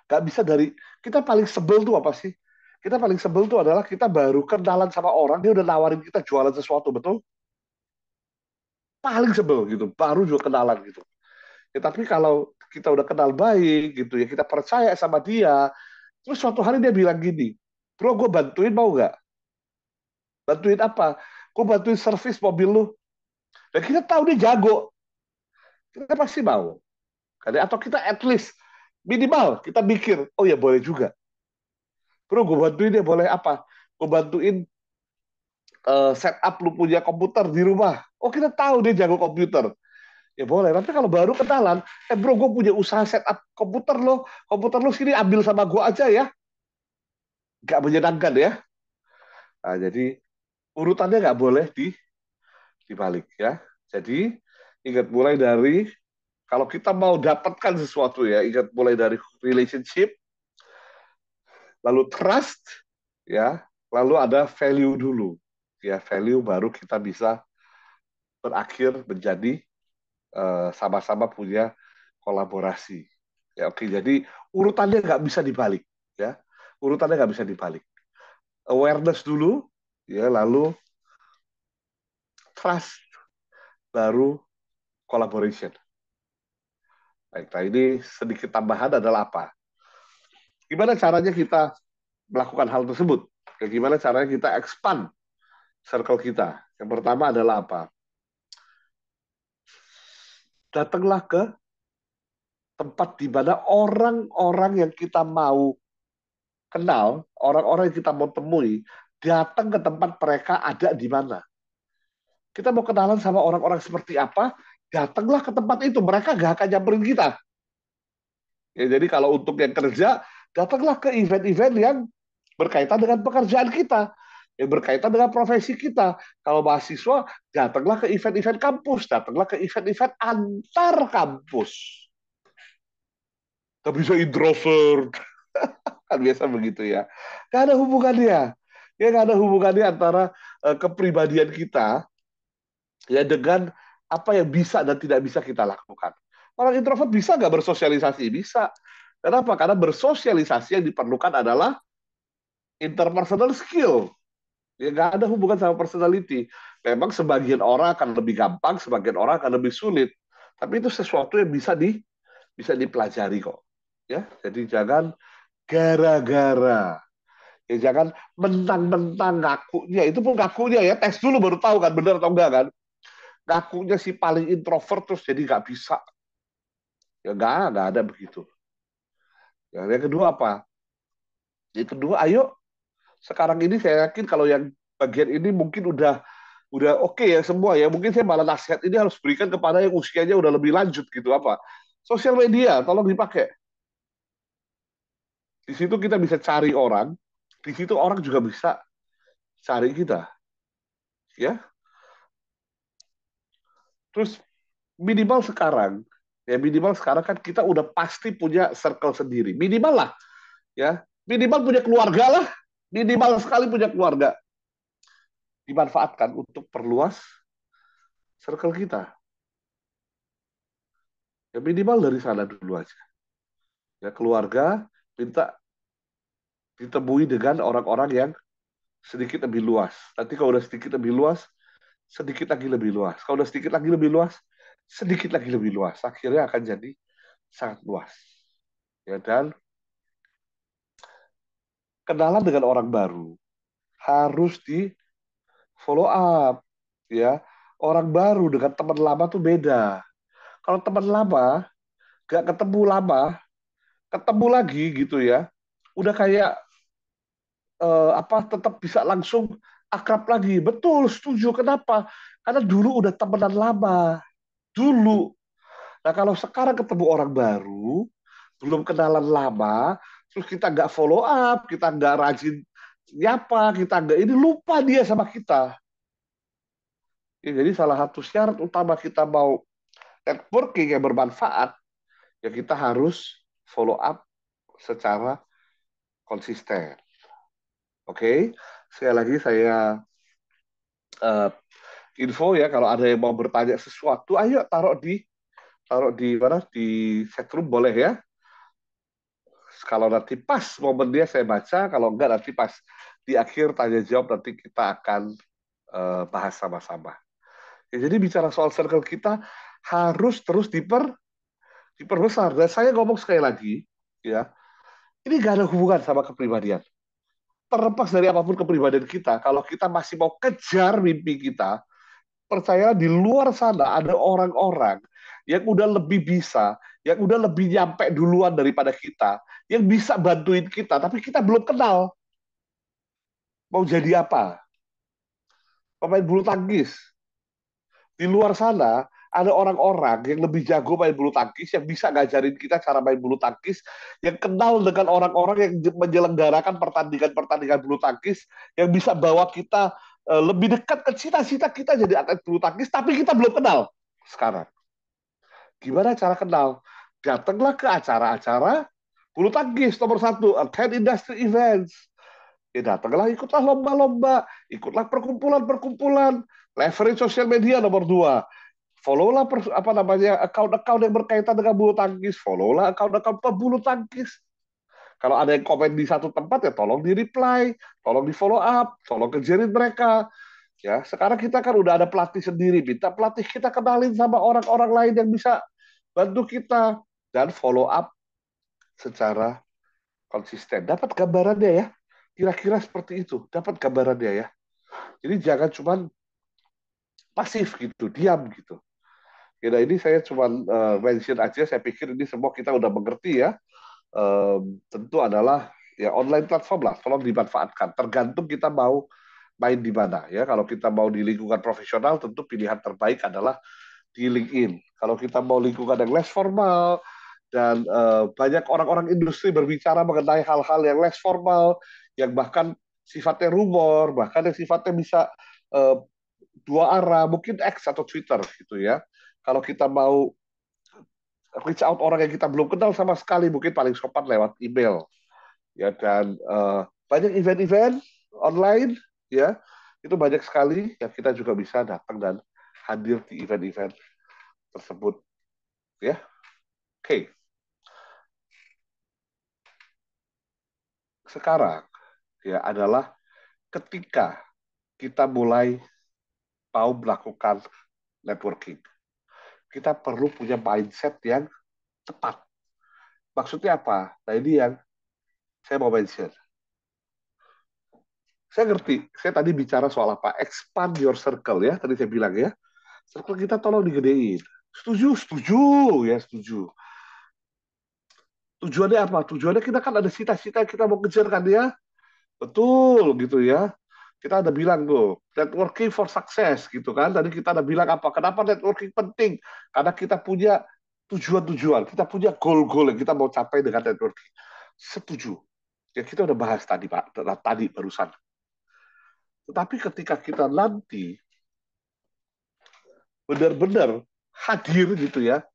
Nggak bisa dari kita paling sebel tuh apa sih? Kita paling sebel tuh adalah kita baru kenalan sama orang, dia udah nawarin kita jualan sesuatu, betul? Paling sebel gitu, baru juga kenalan gitu. Ya, tapi kalau kita udah kenal baik gitu ya, kita percaya sama dia, terus suatu hari dia bilang gini, bro, gue bantuin mau nggak? Bantuin apa? Gue bantuin servis mobil lu. Dan kita tahu dia jago, kita pasti mau. Atau kita at least minimal kita mikir, oh ya boleh juga. Bro, gue bantuin dia boleh apa? Gue bantuin setup lu punya komputer di rumah. Oh kita tahu dia jago komputer. Ya boleh. Tapi kalau baru kenalan, bro gue punya usaha setup komputer lo sini ambil sama gue aja ya. Gak menyenangkan ya. Nah, jadi urutannya nggak boleh dibalik ya. Jadi ingat mulai dari kalau kita mau dapatkan sesuatu ya, ingat mulai dari relationship, lalu trust, ya, lalu ada value dulu, ya value baru kita bisa berakhir menjadi sama-sama punya kolaborasi. Ya oke, jadi urutannya nggak bisa dibalik, ya urutannya nggak bisa dibalik. Awareness dulu, ya lalu trust, baru collaboration. Baik, nah ini sedikit tambahan adalah apa? Gimana caranya kita melakukan hal tersebut? Gimana caranya kita expand circle kita? Yang pertama adalah apa? Datanglah ke tempat di mana orang-orang yang kita mau kenal, orang-orang yang kita mau temui, datang ke tempat mereka ada di mana. Kita mau kenalan sama orang-orang seperti apa, datanglah ke tempat itu. Mereka gak akan nyamperin kita. Ya, jadi kalau untuk yang kerja, datanglah ke event-event yang berkaitan dengan pekerjaan kita, yang berkaitan dengan profesi kita. Kalau mahasiswa, datanglah ke event-event kampus, datanglah ke event-event antar kampus. Gak bisa introvert, kan biasa begitu ya. Gak ada hubungannya. Ya gak ada hubungannya antara kepribadian kita ya dengan apa yang bisa dan tidak bisa kita lakukan. Orang introvert bisa nggak bersosialisasi? Bisa. Kenapa? Karena bersosialisasi yang diperlukan adalah interpersonal skill. Ya nggak ada hubungan sama personality. Memang sebagian orang akan lebih gampang, sebagian orang akan lebih sulit. Tapi itu sesuatu yang bisa dipelajari kok. Ya, jadi jangan gara-gara. Ya jangan mentang-mentang ngakunya. Itu pun ngakunya ya, tes dulu baru tahu kan benar atau enggak kan. Ngakunya si paling introvert terus jadi nggak bisa. Ya nggak ada begitu. Yang kedua apa? Yang kedua, ayo sekarang ini saya yakin kalau yang bagian ini mungkin udah oke ya semua ya. Mungkin saya malah nasihat ini harus berikan kepada yang usianya udah lebih lanjut gitu apa. Sosial media tolong dipakai. Di situ kita bisa cari orang, di situ orang juga bisa cari kita, ya. Terus minimal sekarang kan kita udah pasti punya circle sendiri. Minimal lah, ya. Minimal punya keluarga lah. Minimal sekali punya keluarga. Dimanfaatkan untuk perluas circle kita. Ya minimal dari sana dulu aja. Ya keluarga minta ditemui dengan orang-orang yang sedikit lebih luas. Nanti kalau udah sedikit lebih luas, sedikit lagi lebih luas. Kalau udah sedikit lagi lebih luas, sedikit lagi lebih luas, akhirnya akan jadi sangat luas. Ya, dan kenalan dengan orang baru harus di follow up, ya. Orang baru dengan teman lama tuh beda. Kalau teman lama gak ketemu lama, ketemu lagi gitu ya, udah kayak tetap bisa langsung akrab lagi. Betul, setuju. Kenapa? Karena dulu udah temenan lama. Dulu. Nah, kalau sekarang ketemu orang baru, belum kenalan lama, terus kita nggak follow up, kita nggak rajin nyapa, kita nggak ini, lupa dia sama kita. Ya, jadi salah satu syarat utama kita mau networking yang bermanfaat, ya kita harus follow up secara konsisten. Oke, sekali lagi saya eh, info ya, kalau ada yang mau bertanya sesuatu, ayo taruh di mana, di chatroom boleh ya. Kalau nanti pas momen dia saya baca, kalau enggak nanti pas di akhir tanya jawab nanti kita akan bahas sama-sama. Ya, jadi bicara soal circle kita harus terus diperbesar. Dan saya ngomong sekali lagi, ya, ini gak ada hubungan sama kepribadian. Terlepas dari apapun kepribadian kita, kalau kita masih mau kejar mimpi kita, percayalah di luar sana ada orang-orang yang udah lebih bisa, yang udah lebih nyampe duluan daripada kita, yang bisa bantuin kita, tapi kita belum kenal mau jadi apa. Pemain bulu tangkis. Di luar sana ada orang-orang yang lebih jago main bulu tangkis, yang bisa ngajarin kita cara main bulu tangkis, yang kenal dengan orang-orang yang menyelenggarakan pertandingan-pertandingan bulu tangkis, yang bisa bawa kita lebih dekat ke cita-cita kita jadi atlet bulu tangkis, tapi kita belum kenal sekarang. Gimana cara kenal? Datanglah ke acara-acara bulu tangkis nomor satu, attend industry events. Ya datanglah, ikutlah lomba-lomba, ikutlah perkumpulan-perkumpulan, leverage sosial media nomor dua. Follow-lah account-account yang berkaitan dengan bulu tangkis, follow-lah account-account pebulu tangkis. Kalau ada yang komen di satu tempat ya tolong di-reply, tolong di-follow up, tolong kejarin mereka. Ya, sekarang kita kan udah ada pelatih sendiri, minta pelatih kita kenalin sama orang-orang lain yang bisa bantu kita dan follow up secara konsisten. Dapat gambarannya ya. Kira-kira seperti itu. Dapat gambarannya ya. Jadi jangan cuma pasif gitu, diam gitu. Ya, ini saya cuma mention aja. Saya pikir ini semua kita udah mengerti ya. Tentu adalah ya online platform lah. Tolong dimanfaatkan. Tergantung kita mau main di mana ya. Kalau kita mau di lingkungan profesional, tentu pilihan terbaik adalah di LinkedIn. Kalau kita mau lingkungan yang less formal dan banyak orang-orang industri berbicara mengenai hal-hal yang less formal, yang bahkan sifatnya rumor, bahkan yang sifatnya bisa uh, dua arah, mungkin X atau Twitter gitu ya. Kalau kita mau reach out orang yang kita belum kenal sama sekali, mungkin paling sopan lewat email ya. Dan banyak event-event online ya, itu banyak sekali yang kita juga bisa datang dan hadir di event-event tersebut ya. Oke, sekarang ya adalah ketika kita mulai mau melakukan networking, kita perlu punya mindset yang tepat. Maksudnya apa? Nah, ini yang saya mau mention. Saya ngerti, saya tadi bicara soal apa? Expand your circle ya, tadi saya bilang ya. Circle kita tolong digedein. Setuju, setuju, ya setuju. Tujuannya apa? Tujuannya kita kan ada cita-cita yang kita mau kejar kan ya. Betul gitu ya. Kita ada bilang tuh, networking for success gitu kan. Tadi kita ada bilang apa? Kenapa networking penting? Karena kita punya tujuan-tujuan, kita punya goal-goal yang kita mau capai dengan networking. Setuju. Ya kita udah bahas tadi Pak, tadi barusan. Tetapi ketika kita nanti benar-benar hadir gitu ya,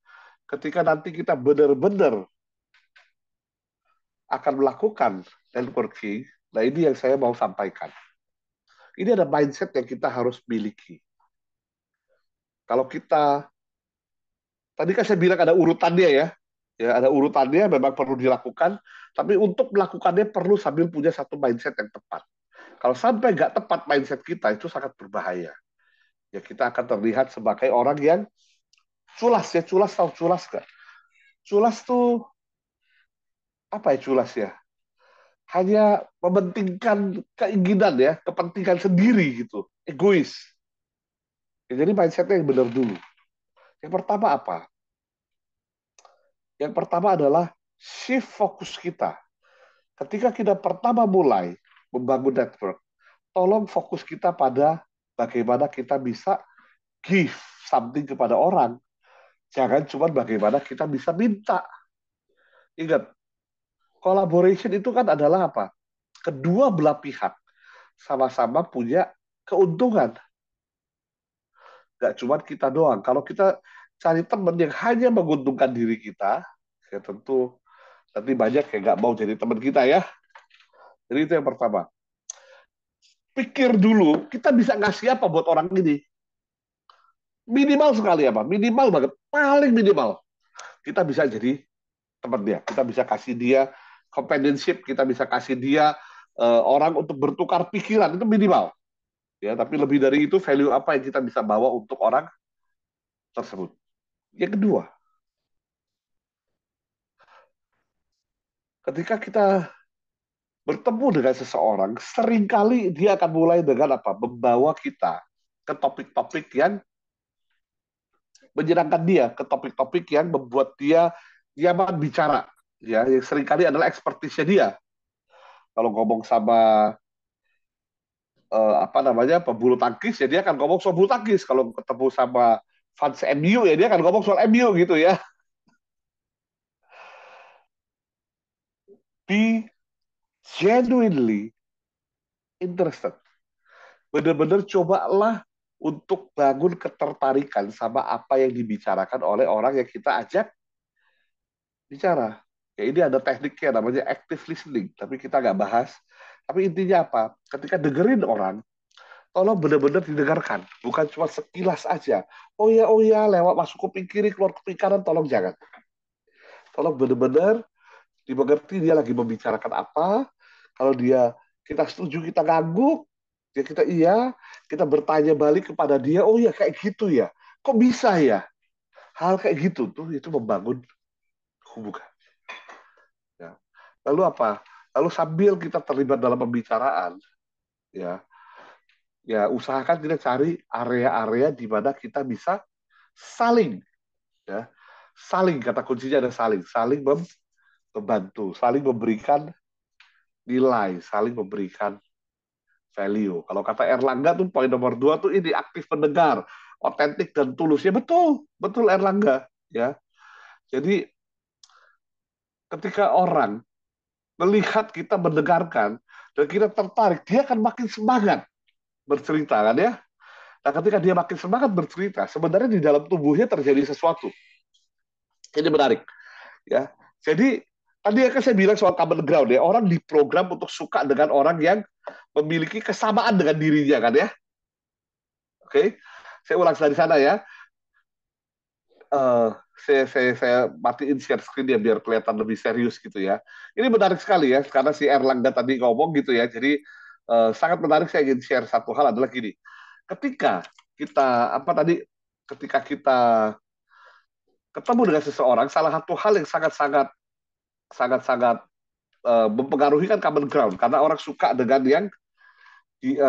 ketika nanti kita benar-benar akan melakukan networking, nah ini yang saya mau sampaikan. Ini ada mindset yang kita harus miliki. Kalau kita, tadi kan saya bilang ada urutannya ya ada urutannya memang perlu dilakukan, tapi untuk melakukannya perlu sambil punya satu mindset yang tepat. Kalau sampai nggak tepat mindset kita, itu sangat berbahaya. Ya kita akan terlihat sebagai orang yang Culas ya, culas, tahu culas gak? Culas tuh apa ya culas ya? Hanya mementingkan keinginan ya, kepentingan sendiri gitu, egois. Ya, jadi mindsetnya yang benar dulu. Yang pertama apa? Yang pertama adalah shift fokus kita. Ketika kita pertama mulai membangun network, tolong fokus kita pada bagaimana kita bisa give something kepada orang. Jangan cuma bagaimana kita bisa minta. Ingat, collaboration itu kan adalah apa? Kedua belah pihak sama-sama punya keuntungan. Gak cuma kita doang. Kalau kita cari teman yang hanya menguntungkan diri kita, ya tentu nanti banyak yang nggak mau jadi teman kita ya. Jadi itu yang pertama. Pikir dulu, kita bisa ngasih apa buat orang ini. Minimal sekali apa? Minimal banget. Paling minimal. Kita bisa jadi teman dia. Kita bisa kasih dia companionship. Kita bisa kasih dia orang untuk bertukar pikiran. Itu minimal. Ya, tapi lebih dari itu, value apa yang kita bisa bawa untuk orang tersebut. Yang kedua, ketika kita bertemu dengan seseorang, seringkali dia akan mulai dengan apa? Membawa kita ke topik-topik yang menyenangkan dia, ke topik-topik yang membuat dia nyaman bicara. Ya, yang seringkali adalah ekspertisnya dia. Kalau ngomong sama apa namanya pebulu tangkis, ya dia akan ngomong soal bulu tangkis. Kalau ketemu sama fans MU, ya dia akan ngomong soal MU gitu ya. Be genuinely interested. Benar-benar cobalah untuk bangun ketertarikan sama apa yang dibicarakan oleh orang yang kita ajak bicara. Ya ini ada tekniknya namanya active listening, tapi kita nggak bahas. Tapi intinya apa? Ketika dengerin orang, tolong benar-benar didengarkan, bukan cuma sekilas aja. Oh ya, lewat masuk kuping kiri, keluar kuping kanan, tolong jangan. Tolong benar-benar dimengerti dia lagi membicarakan apa. Kalau dia kita setuju, kita ngangguk, ya kita iya, kita bertanya balik kepada dia, oh ya kayak gitu ya, kok bisa ya? Hal kayak gitu tuh itu membangun hubungan. Ya. Lalu apa? Lalu sambil kita terlibat dalam pembicaraan, ya, ya usahakan kita cari area-area di mana kita bisa saling, ya, saling kata kuncinya ada saling, saling membantu, saling memberikan nilai, saling memberikan value. Kalau kata Erlangga tuh poin nomor 2 tuh ini aktif pendengar, otentik dan tulus. Ya betul, betul Erlangga. Ya, jadi ketika orang melihat kita mendengarkan dan kita tertarik, dia akan makin semangat bercerita kan ya. Nah, ketika dia makin semangat bercerita, sebenarnya di dalam tubuhnya terjadi sesuatu. Ini menarik, ya. Jadi tadi kan saya bilang soal common ground ya, orang diprogram untuk suka dengan orang yang memiliki kesamaan dengan dirinya kan ya. Oke, saya ulang dari sana ya. Uh, saya matiin share screen ya biar kelihatan lebih serius gitu ya. Ini menarik sekali ya, karena si Erlangga tadi ngomong gitu ya. Jadi sangat menarik, saya ingin share satu hal adalah gini. Ketika kita apa tadi, ketika kita ketemu dengan seseorang, salah satu hal yang sangat-sangat mempengaruhi kan common ground, karena orang suka dengan yang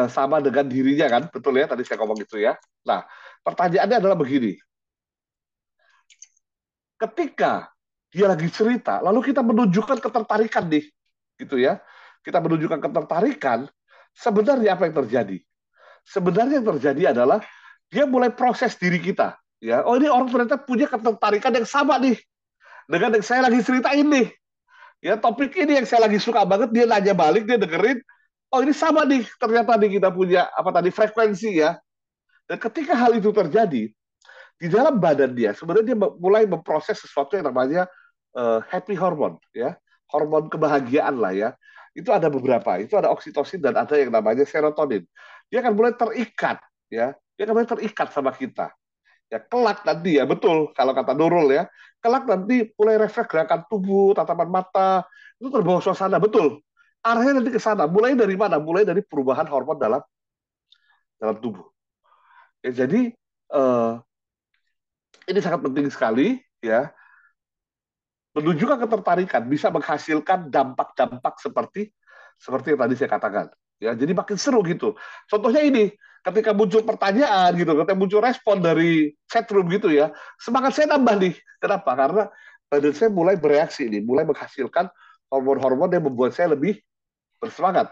sama dengan dirinya kan, betul ya tadi saya ngomong gitu ya. Nah, pertanyaannya adalah begini, ketika dia lagi cerita, lalu kita menunjukkan ketertarikan nih, gitu ya. Kita menunjukkan ketertarikan, sebenarnya apa yang terjadi? Sebenarnya yang terjadi adalah dia mulai proses diri kita. Ya, oh ini orang ternyata punya ketertarikan yang sama nih dengan yang saya lagi ceritain nih. Ya, topik ini yang saya lagi suka banget, dia nanya balik, dia dengerin. Oh ini sama nih, ternyata nih kita punya apa tadi frekuensi ya. Dan ketika hal itu terjadi, di dalam badan dia sebenarnya dia mulai memproses sesuatu yang namanya happy hormone ya, hormon kebahagiaan lah ya. Itu ada beberapa, itu ada oksitosin dan ada yang namanya serotonin. Dia akan mulai terikat ya, dia akan mulai terikat sama kita ya. Kelak nanti ya, betul kalau kata Nurul ya, kelak nanti mulai refleks gerakan tubuh, tatapan mata itu terbawa suasana, betul arahnya nanti ke sana. Mulai dari mana? Mulai dari perubahan hormon dalam dalam tubuh ya. Jadi eh, Ini sangat penting sekali, ya, menunjukkan ketertarikan bisa menghasilkan dampak-dampak seperti seperti yang tadi saya katakan. Ya, jadi makin seru gitu. Contohnya ini, ketika muncul pertanyaan gitu, ketika muncul respon dari chatroom gitu ya, semangat saya nambah nih. Kenapa? Karena badan saya mulai bereaksi nih, mulai menghasilkan hormon-hormon yang membuat saya lebih bersemangat.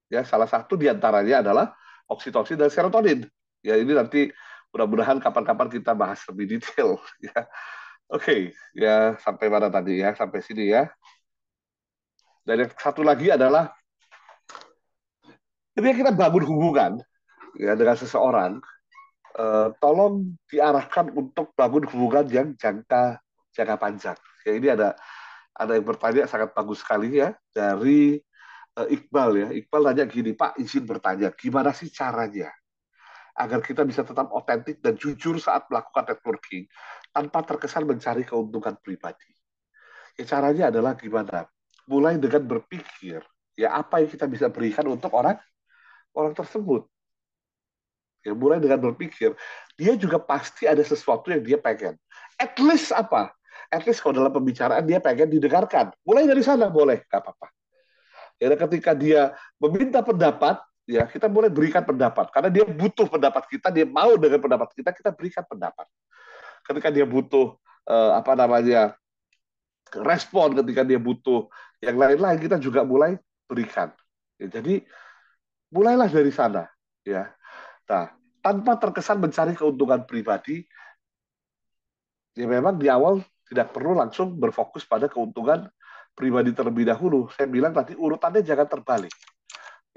Ya, salah satu diantaranya adalah oksitosin dan serotonin. Ya, ini nanti mudah-mudahan kapan-kapan kita bahas lebih detail. Ya, oke, ya sampai mana tadi ya? Sampai sini ya. Dan yang satu lagi adalah ketika kita bangun hubungan ya dengan seseorang, tolong diarahkan untuk bangun hubungan yang jangka jangka panjang. Ya, ini ada yang bertanya sangat bagus sekali ya dari Iqbal ya. Iqbal tanya gini, Pak, izin bertanya, gimana sih caranya agar kita bisa tetap otentik dan jujur saat melakukan networking tanpa terkesan mencari keuntungan pribadi? Ya, caranya adalah gimana? Mulai dengan berpikir, ya apa yang kita bisa berikan untuk orang orang tersebut. Ya, mulai dengan berpikir, dia juga pasti ada sesuatu yang dia pengen. At least apa? At least kalau dalam pembicaraan dia pengen didengarkan. Mulai dari sana boleh, nggak apa-apa. Ya, ketika dia meminta pendapat, ya kita mulai berikan pendapat. Karena dia butuh pendapat kita, dia mau dengan pendapat kita berikan pendapat. Ketika dia butuh apa namanya respon, ketika dia butuh yang lain-lain, kita juga mulai berikan. Ya, jadi mulailah dari sana. Ya, nah, tanpa terkesan mencari keuntungan pribadi, ya memang di awal tidak perlu langsung berfokus pada keuntungan pribadi terlebih dahulu. Saya bilang tadi urutannya jangan terbalik.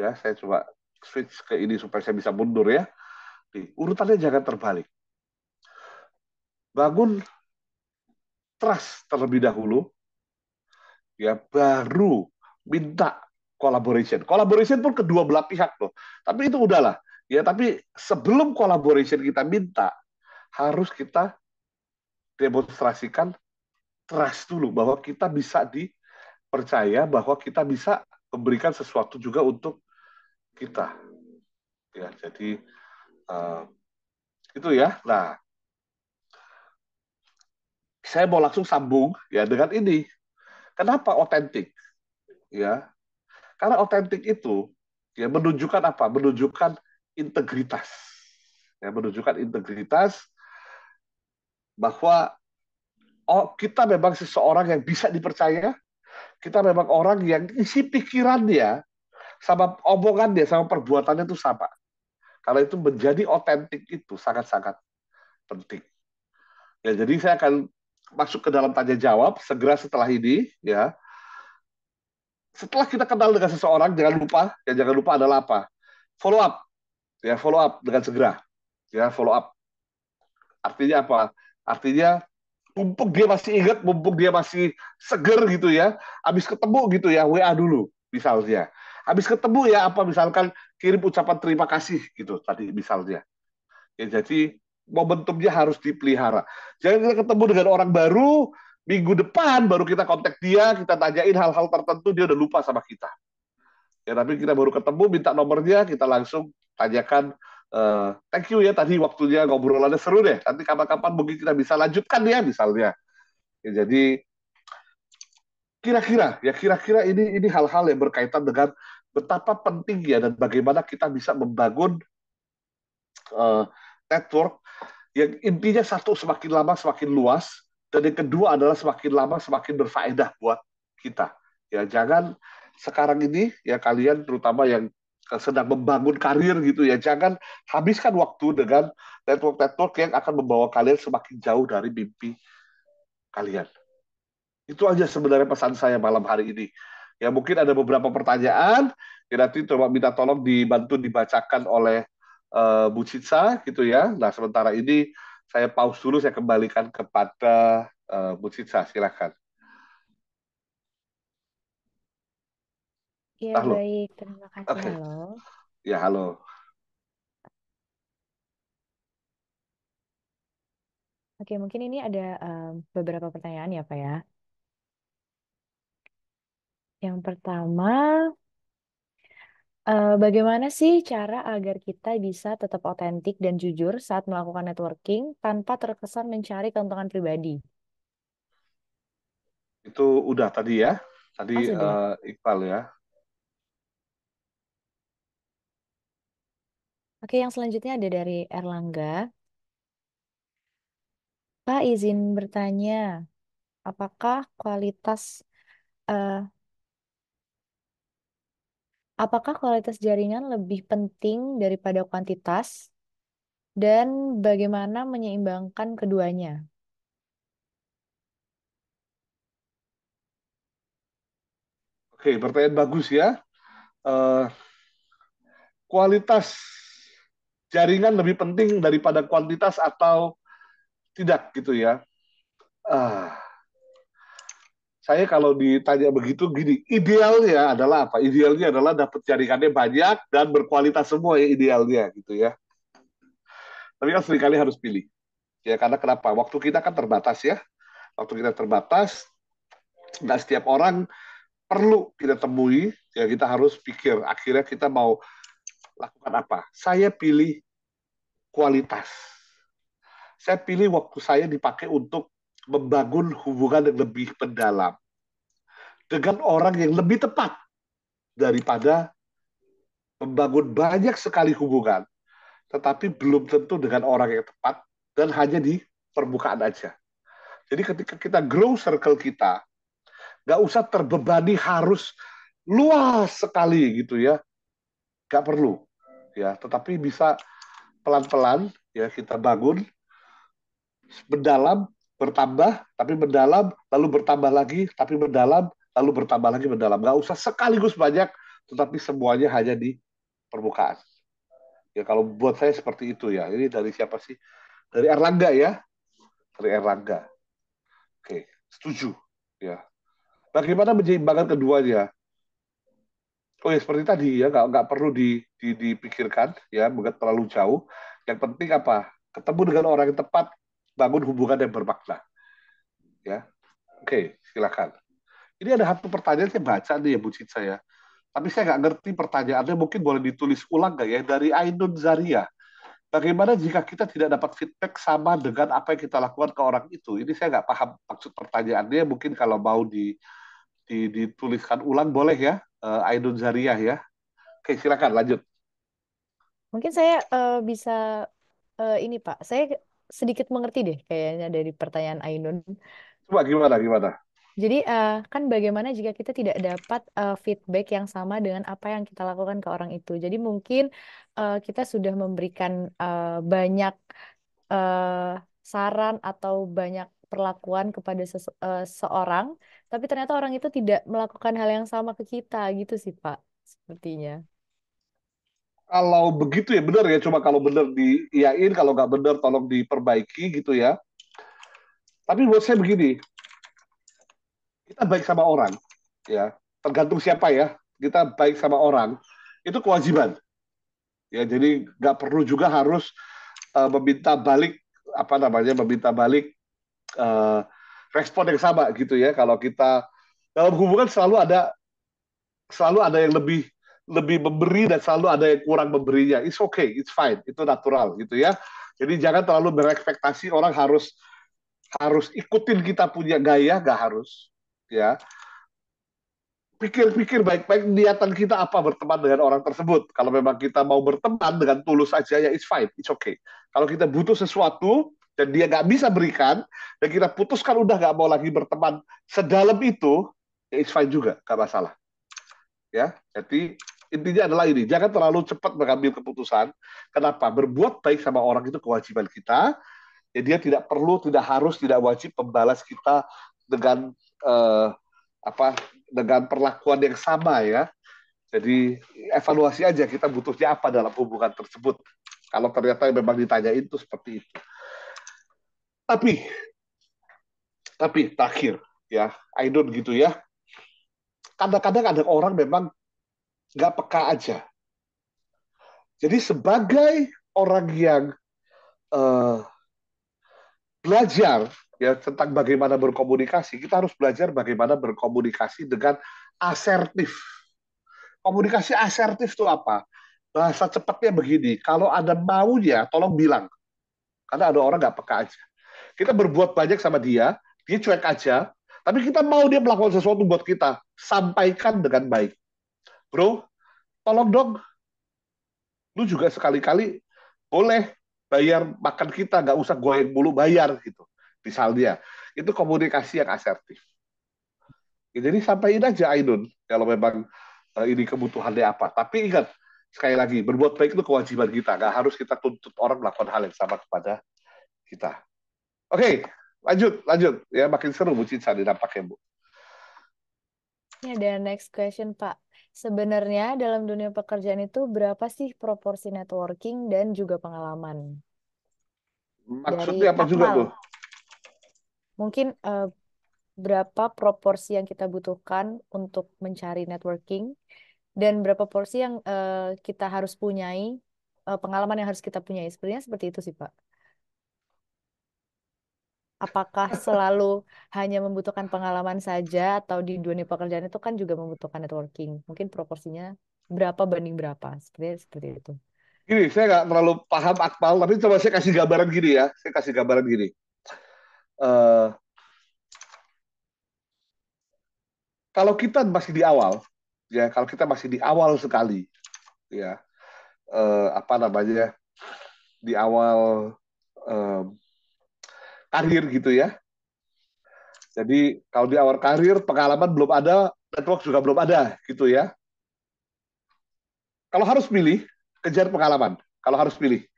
Ya, saya coba switch ke ini supaya saya bisa mundur ya. Urutannya jangan terbalik. Bangun trust terlebih dahulu, ya baru minta collaboration. Collaboration pun kedua belah pihak loh. Tapi itu udahlah. Ya, tapi sebelum collaboration kita minta, harus kita demonstrasikan trust dulu bahwa kita bisa dipercaya, bahwa kita bisa memberikan sesuatu juga untuk kita. Ya, jadi uh, itu ya. Nah, saya mau langsung sambung ya dengan ini. Kenapa otentik? Ya, karena otentik itu ya menunjukkan apa? Menunjukkan integritas. Ya, menunjukkan integritas bahwa oh, kita memang seseorang yang bisa dipercaya, kita memang orang yang isi pikirannya sama omongannya sama perbuatannya itu sama. Kalau itu menjadi otentik itu sangat-sangat penting. Ya, jadi saya akan masuk ke dalam tanya jawab segera setelah ini ya. Setelah kita kenal dengan seseorang, jangan lupa adalah apa? Follow up, ya follow up dengan segera, ya follow up. Artinya apa? Artinya mumpung dia masih ingat, mumpung dia masih seger gitu ya, habis ketemu gitu ya, WA dulu misalnya. Habis ketemu ya apa misalkan kirim ucapan terima kasih gitu tadi misalnya. Ya, jadi momentumnya harus dipelihara. Jangan kita ketemu dengan orang baru, minggu depan baru kita kontak dia, kita tanyain hal-hal tertentu, dia udah lupa sama kita. Ya, tapi kita baru ketemu, minta nomornya, kita langsung tanyakan, thank you ya tadi waktunya ngobrolannya seru deh. Nanti kapan-kapan mungkin kita bisa lanjutkan ya misalnya. Ya, jadi kira-kira ini hal-hal yang berkaitan dengan betapa pentingnya dan bagaimana kita bisa membangun uh, network yang intinya satu semakin lama semakin luas dan yang kedua adalah semakin lama semakin berfaedah buat kita. Ya, jangan sekarang ini ya kalian terutama yang sedang membangun karir gitu ya, jangan habiskan waktu dengan network-network yang akan membawa kalian semakin jauh dari mimpi kalian. Itu aja sebenarnya pesan saya malam hari ini. Ya, mungkin ada beberapa pertanyaan, ya nanti coba minta tolong dibantu dibacakan oleh Bu Citsa gitu ya. Nah, sementara ini saya pause dulu, saya kembalikan kepada Bu Citsa, silakan. Ya, Halo. baik. Terima kasih. Oke. Halo. Ya, halo. Oke, mungkin ini ada beberapa pertanyaan ya, Pak ya. Yang pertama, Bagaimana sih cara agar kita bisa tetap otentik dan jujur saat melakukan networking tanpa terkesan mencari keuntungan pribadi? Itu udah tadi ya. Tadi Ah, sudah. Iqbal ya. Oke, yang selanjutnya ada dari Erlangga. Pak, izin bertanya, apakah kualitas eh, apakah kualitas jaringan lebih penting daripada kuantitas dan bagaimana menyeimbangkan keduanya? Oke, pertanyaan bagus ya. Eh, kualitas jaringan lebih penting daripada kuantitas atau tidak gitu ya. Ah, saya kalau ditanya begitu gini, idealnya adalah apa? Idealnya adalah dapat jaringannya banyak dan berkualitas semua ya idealnya gitu ya. Tapi kan seringkali harus pilih. Ya karena kenapa? Waktu kita kan terbatas ya. Waktu kita terbatas, nggak setiap orang perlu kita temui. Ya kita harus pikir akhirnya kita mau lakukan apa. Saya pilih kualitas. Saya pilih waktu saya dipakai untuk membangun hubungan yang lebih mendalam dengan orang yang lebih tepat daripada membangun banyak sekali hubungan, tetapi belum tentu dengan orang yang tepat dan hanya di permukaan aja. Jadi ketika kita grow circle kita, nggak usah terbebani harus luas sekali gitu ya, nggak perlu ya, tetapi bisa pelan-pelan ya kita bangun mendalam, bertambah, tapi mendalam, lalu bertambah lagi, tapi mendalam, lalu bertambah lagi mendalam. Nggak usah sekaligus banyak, tetapi semuanya hanya di permukaan. Ya kalau buat saya seperti itu ya. Ini dari siapa sih? Dari Erlangga ya. Dari Erlangga. Oke, setuju. Ya. Bagaimana menyeimbangkan keduanya? Oh ya seperti tadi ya, nggak perlu dipikirkan ya, bukan terlalu jauh. Yang penting apa? Ketemu dengan orang yang tepat, bangun hubungan yang bermakna. Ya, oke, silakan. Ini ada satu pertanyaan saya baca nih ya Bu Cit saya. Tapi saya nggak ngerti pertanyaannya, mungkin boleh ditulis ulang nggak ya? Dari Ainun Zaria. Bagaimana jika kita tidak dapat feedback sama dengan apa yang kita lakukan ke orang itu? Ini saya nggak paham maksud pertanyaannya. Mungkin kalau mau dituliskan ulang boleh ya, Ainun Zaria ya. Oke, silakan lanjut. Mungkin saya bisa ini Pak, saya sedikit mengerti deh kayaknya dari pertanyaan Ainun. Coba gimana gimana? Jadi kan bagaimana jika kita tidak dapat feedback yang sama dengan apa yang kita lakukan ke orang itu. Jadi mungkin kita sudah memberikan banyak eh, saran atau banyak perlakuan kepada seorang, tapi ternyata orang itu tidak melakukan hal yang sama ke kita gitu sih Pak, sepertinya. Kalau begitu ya benar ya. Coba kalau benar diiyain, kalau nggak benar tolong diperbaiki gitu ya. Tapi buat saya begini, kita baik sama orang, ya tergantung siapa ya. Kita baik sama orang itu kewajiban, ya. Jadi nggak perlu juga harus meminta balik apa namanya meminta balik uh, respon yang sama gitu ya. Kalau kita dalam hubungan selalu ada yang lebih lebih memberi dan selalu ada yang kurang memberinya. It's okay, it's fine, itu natural gitu ya. Jadi jangan terlalu berekspektasi orang harus harus ikutin kita punya gaya, nggak harus ya. Pikir-pikir baik-baik niatan kita apa berteman dengan orang tersebut. Kalau memang kita mau berteman dengan tulus aja ya it's fine, it's okay. Kalau kita butuh sesuatu dan dia nggak bisa berikan dan kita putuskan udah nggak mau lagi berteman sedalam itu, ya it's fine juga, nggak masalah. Ya, jadi intinya adalah ini, jangan terlalu cepat mengambil keputusan. Kenapa? Berbuat baik sama orang itu kewajiban kita. Ya dia tidak perlu, tidak harus, tidak wajib membalas kita dengan eh, apa dengan perlakuan yang sama ya. Jadi evaluasi aja kita butuhnya apa dalam hubungan tersebut. Kalau ternyata memang ditanyain itu seperti itu. Tapi terakhir ya, I don't gitu ya. Kadang-kadang ada orang memang nggak peka aja. Jadi sebagai orang yang uh, belajar ya tentang bagaimana berkomunikasi, kita harus belajar bagaimana berkomunikasi dengan asertif. Komunikasi asertif itu apa? Bahasa cepatnya begini, kalau ada maunya, tolong bilang. Karena ada orang nggak peka aja. Kita berbuat banyak sama dia cuek aja, tapi kita mau dia melakukan sesuatu buat kita, sampaikan dengan baik. Bro, tolong dong, lu juga sekali-kali boleh bayar makan kita, nggak usah gue yang mulu bayar gitu. Misalnya, itu komunikasi yang asertif. Ya, jadi sampaikan aja Ainun, kalau memang ini kebutuhannya apa. Tapi ingat, sekali lagi, berbuat baik itu kewajiban kita. Nggak harus kita tuntut orang melakukan hal yang sama kepada kita. Oke, lanjut. Ya, makin seru Bu Cica di nampaknya, Bu. Ini ada next question, Pak. Sebenarnya dalam dunia pekerjaan itu berapa sih proporsi networking dan juga pengalaman? Dari Maksudnya apa juga Akmal, tuh? mungkin berapa proporsi yang kita butuhkan untuk mencari networking dan berapa porsi yang kita harus punyai, pengalaman yang harus kita punyai. Sebenarnya seperti itu sih, Pak. Apakah selalu hanya membutuhkan pengalaman saja atau di dunia pekerjaan itu kan juga membutuhkan networking? Mungkin proporsinya berapa banding berapa? Seperti itu. Gini, saya nggak terlalu paham Akmal, tapi coba saya kasih gambaran gini ya. Saya kasih gambaran gini. Eh, kalau kita masih di awal, ya, kalau kita masih di awal sekali, ya, apa namanya, di awal eh, karir gitu ya. Jadi kalau di awal karir pengalaman belum ada, network juga belum ada gitu ya. Kalau harus pilih, kejar pengalaman. Kalau harus pilih.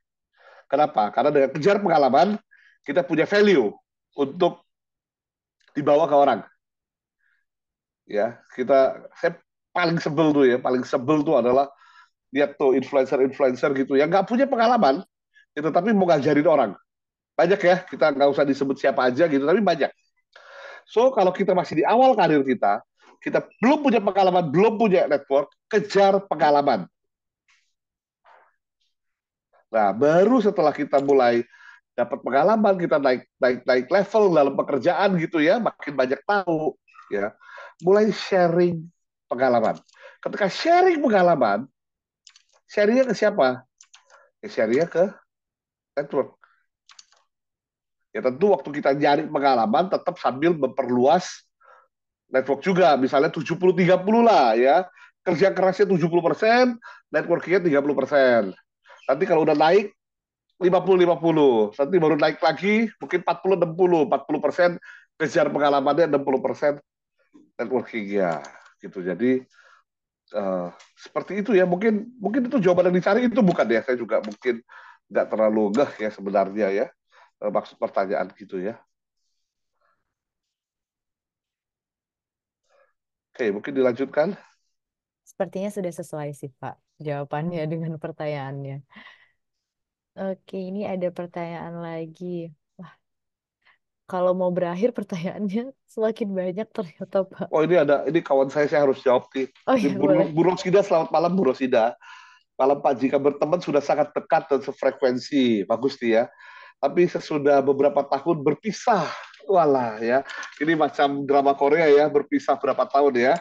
Kenapa? Karena dengan kejar pengalaman, kita punya value untuk dibawa ke orang. Ya, saya paling sebel tuh adalah lihat tuh influencer-influencer gitu yang nggak punya pengalaman, gitu, tapi mau ngajarin orang. Banyak ya, kita nggak usah disebut siapa aja gitu, tapi banyak. So, kalau kita masih di awal karir kita belum punya pengalaman, belum punya network, kejar pengalaman. Nah, baru setelah kita mulai dapat pengalaman, kita naik level dalam pekerjaan gitu ya, makin banyak tahu ya. Mulai sharing pengalaman. Ketika sharing pengalaman, sharingnya ke siapa? Ya, sharingnya ke network. Ya tentu waktu kita nyari pengalaman tetap sambil memperluas network juga. Misalnya 70-30 lah ya. Kerja kerasnya 70%, networkingnya 30%. Nanti kalau udah naik 50-50. Nanti baru naik lagi mungkin 40-60. 40% kejar pengalamannya, 60% networkingnya gitu. Jadi seperti itu ya. Mungkin itu jawaban yang dicari itu bukan ya. Saya juga mungkin nggak terlalu ngeh ya sebenarnya ya. Maksud pertanyaan gitu ya. Oke, mungkin dilanjutkan. Sepertinya sudah sesuai sih, Pak, jawabannya dengan pertanyaannya. Oke, ini ada pertanyaan lagi. Wah, kalau mau berakhir pertanyaannya semakin banyak ternyata, Pak. Oh ini kawan saya harus jawab nih. Oh Ini ya, boleh. Bu Rosida, selamat malam Bu Rosida. Malam Pak, jika berteman sudah sangat dekat dan sefrekuensi, bagus nih ya. Tapi sesudah beberapa tahun berpisah, walah ya. Ini macam drama Korea ya, berpisah berapa tahun ya.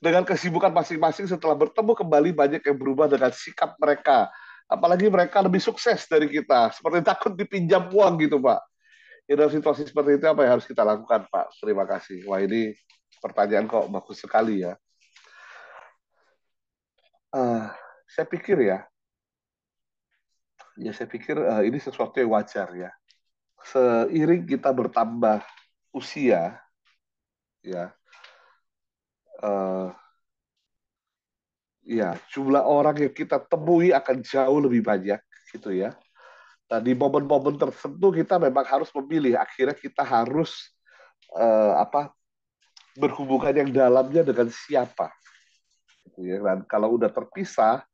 Dengan kesibukan masing-masing setelah bertemu kembali banyak yang berubah dengan sikap mereka. Apalagi mereka lebih sukses dari kita, seperti takut dipinjam uang gitu Pak. Ya, dalam situasi seperti itu apa yang harus kita lakukan Pak? Terima kasih. Wah ini pertanyaan kok bagus sekali ya. Uh, saya pikir saya pikir ini sesuatu yang wajar ya. Seiring kita bertambah usia, ya, uh, ya jumlah orang yang kita temui akan jauh lebih banyak, gitu ya. Nah, di momen-momen tertentu kita memang harus memilih. Akhirnya kita harus berhubungan yang dalamnya dengan siapa, gitu ya. Dan kalau udah terpisah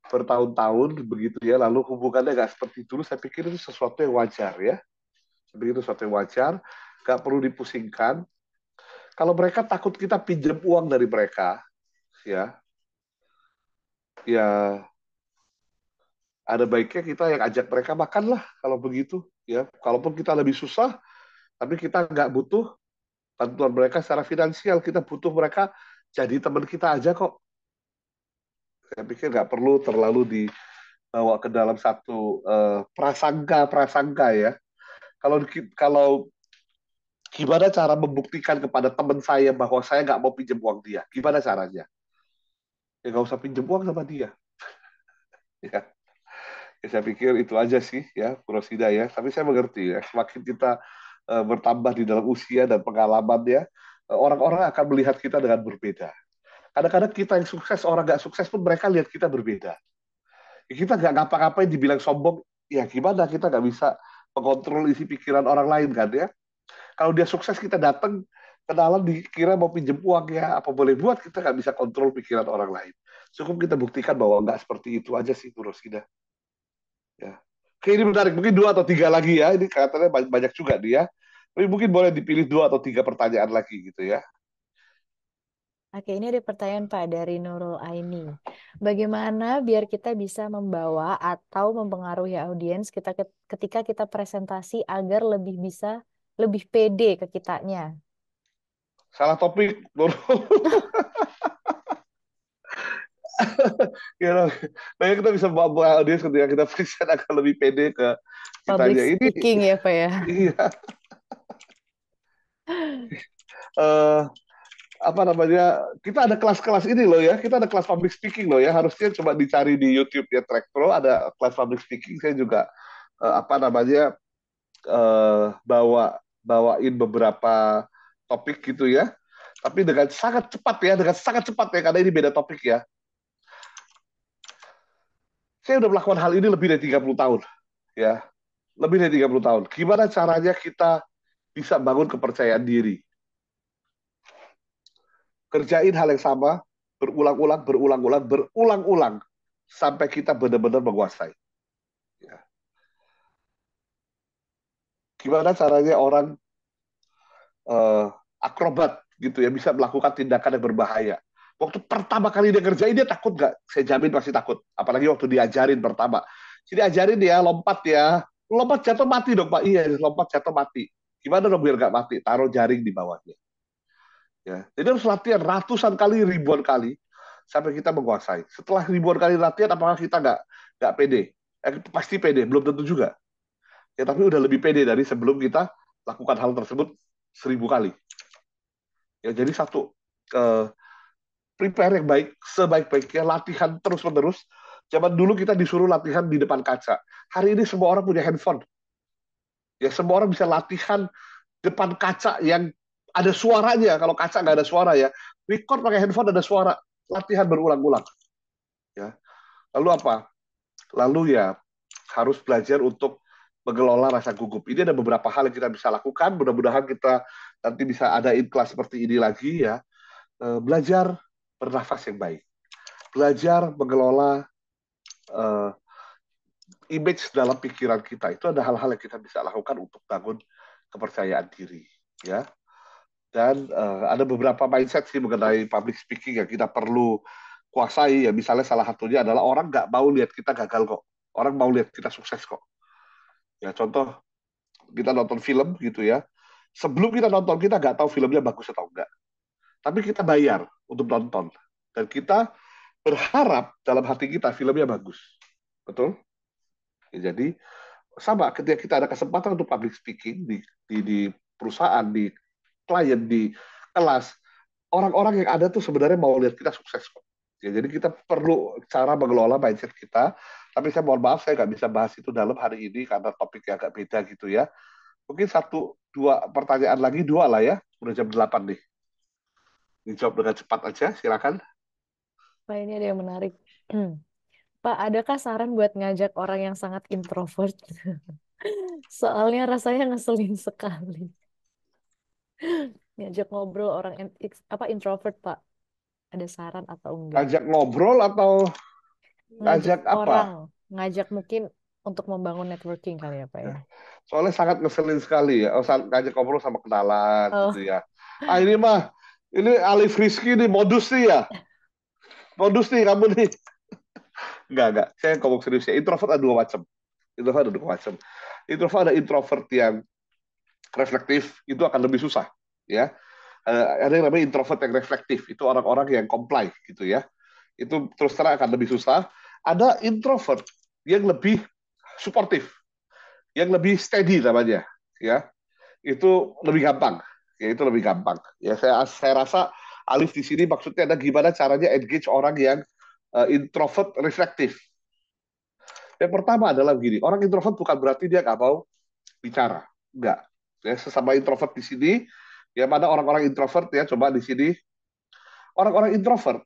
bertahun-tahun begitu ya, lalu hubungannya nggak seperti dulu, saya pikir itu sesuatu yang wajar ya. Begitu sesuatu yang wajar, nggak perlu dipusingkan. Kalau mereka takut kita pinjam uang dari mereka, ya, ya ada baiknya kita yang ajak mereka makan lah kalau begitu, ya. Kalaupun kita lebih susah, tapi kita nggak butuh bantuan mereka secara finansial, kita butuh mereka jadi teman kita aja kok. Saya pikir nggak perlu terlalu dibawa ke dalam satu prasangka ya. Kalau kalau gimana cara membuktikan kepada teman saya bahwa saya nggak mau pinjam uang dia? Gimana caranya? Ya nggak usah pinjam uang sama dia. Ya, ya saya pikir itu aja sih ya, Bu Rosida ya. Tapi saya mengerti ya, semakin kita bertambah di dalam usia dan pengalaman ya, orang-orang akan melihat kita dengan berbeda. Kadang-kadang kita yang sukses, orang nggak sukses pun mereka lihat kita berbeda. Ya, kita nggak ngapa-ngapain dibilang sombong, ya gimana kita nggak bisa mengontrol isi pikiran orang lain kan ya. Kalau dia sukses kita datang kenalan dikira mau pinjem uang ya apa boleh buat, kita nggak bisa kontrol pikiran orang lain. Cukup kita buktikan bahwa nggak seperti itu aja sih Bu Rosida. Ya. Oke, ini menarik. Mungkin dua atau tiga lagi ya. Ini katanya banyak juga nih ya. Tapi mungkin boleh dipilih dua atau tiga pertanyaan lagi gitu ya. Oke, ini ada pertanyaan Pak dari Nurul Aini. Bagaimana biar kita bisa membawa atau mempengaruhi audiens kita ketika kita presentasi agar lebih pede ke kitanya? Salah topik. Ya, nah, kita bisa bawa audiens ketika kita present akan lebih pede ke Public kitanya. Ini speaking ya Pak ya. iya. eh Apa namanya, kita ada kelas-kelas ini loh ya, kita ada kelas public speaking loh ya, harusnya coba dicari di YouTube ya, Track Pro ada kelas public speaking. Saya juga apa namanya bawain beberapa topik gitu ya, tapi dengan sangat cepat ya, karena ini beda topik ya. Saya udah melakukan hal ini lebih dari 30 tahun ya, lebih dari 30 tahun. Gimana caranya kita bisa bangun kepercayaan diri? Kerjain hal yang sama berulang-ulang, berulang-ulang sampai kita benar-benar menguasai. Ya. Gimana caranya orang akrobat gitu ya bisa melakukan tindakan yang berbahaya? Waktu pertama kali dia kerjain dia takut nggak? Saya jamin pasti takut. Apalagi waktu diajarin pertama. Jadi ajarin dia lompat jatuh mati dong Pak. Iya, lompat jatuh mati. Gimana dong biar nggak mati? Taruh jaring di bawahnya. Ya. Jadi harus latihan ratusan kali, ribuan kali sampai kita menguasai. Setelah ribuan kali latihan, apakah kita nggak pede? Pasti pede, belum tentu juga. Ya, tapi udah lebih pede dari sebelum kita lakukan hal tersebut 1000 kali. Ya, jadi satu, uh, prepare yang baik, sebaik-baiknya, latihan terus-menerus. Zaman dulu kita disuruh latihan di depan kaca. Hari ini semua orang punya handphone. Ya, semua orang bisa latihan depan kaca yang ada suaranya. Kalau kaca nggak ada suara ya, record pakai handphone ada suara. Latihan berulang-ulang. Ya. Lalu apa? Lalu ya harus belajar untuk mengelola rasa gugup. Ini ada beberapa hal yang kita bisa lakukan. Mudah-mudahan kita nanti bisa adain kelas seperti ini lagi ya. Belajar bernafas yang baik. Belajar mengelola image dalam pikiran kita. Itu ada hal-hal yang kita bisa lakukan untuk bangun kepercayaan diri. Ya. Dan ada beberapa mindset sih mengenai public speaking yang kita perlu kuasai. Ya, misalnya salah satunya adalah orang nggak mau lihat kita gagal kok. Orang mau lihat kita sukses kok. Ya, contoh kita nonton film gitu ya. Sebelum kita nonton kita nggak tahu filmnya bagus atau enggak. Tapi kita bayar untuk nonton. Dan kita berharap dalam hati kita filmnya bagus. Betul? Ya, jadi sama ketika kita ada kesempatan untuk public speaking di perusahaan, di klien, di kelas, orang-orang yang ada tuh sebenarnya mau lihat kita sukses kok. Ya, jadi kita perlu cara mengelola mindset kita. Tapi saya mohon maaf, saya nggak bisa bahas itu dalam hari ini karena topiknya agak beda gitu ya. Mungkin satu, dua pertanyaan lagi, dua lah ya. Udah jam 8 nih. Dijawab dengan cepat aja, silakan. Pak, ini ada yang menarik. Pak, adakah saran buat ngajak orang yang sangat introvert? Soalnya rasanya ngeselin sekali. Ngajak ngobrol orang introvert, Pak. Ada saran atau enggak? Ajak ngobrol atau Ngajak ajak apa? orang, ngajak mungkin untuk membangun networking kali ya, Pak ya. Soalnya sangat ngeselin sekali ya. Oh, ngajak ngobrol sama kenalan Oh, gitu ya. Ah ini mah, ini Alif Rizky nih, modus nih ya. Modus nih kamu nih. Enggak. Saya ngomong serius ya. Introvert ada dua macam. Introvert ada introvert yang reflektif, itu akan lebih susah. Ya. Ada yang namanya introvert yang reflektif, itu orang-orang yang comply gitu ya. Itu terus terang akan lebih susah. Ada introvert yang lebih suportif, yang lebih steady namanya, ya. Itu lebih gampang. Ya, itu lebih gampang. Ya, saya rasa Alif di sini maksudnya ada gimana caranya engage orang yang introvert reflektif. Yang pertama adalah begini, orang introvert bukan berarti dia nggak mau bicara. Enggak. Ya, sesama introvert di sini, ya mana orang-orang introvert ya, coba di sini. Orang-orang introvert,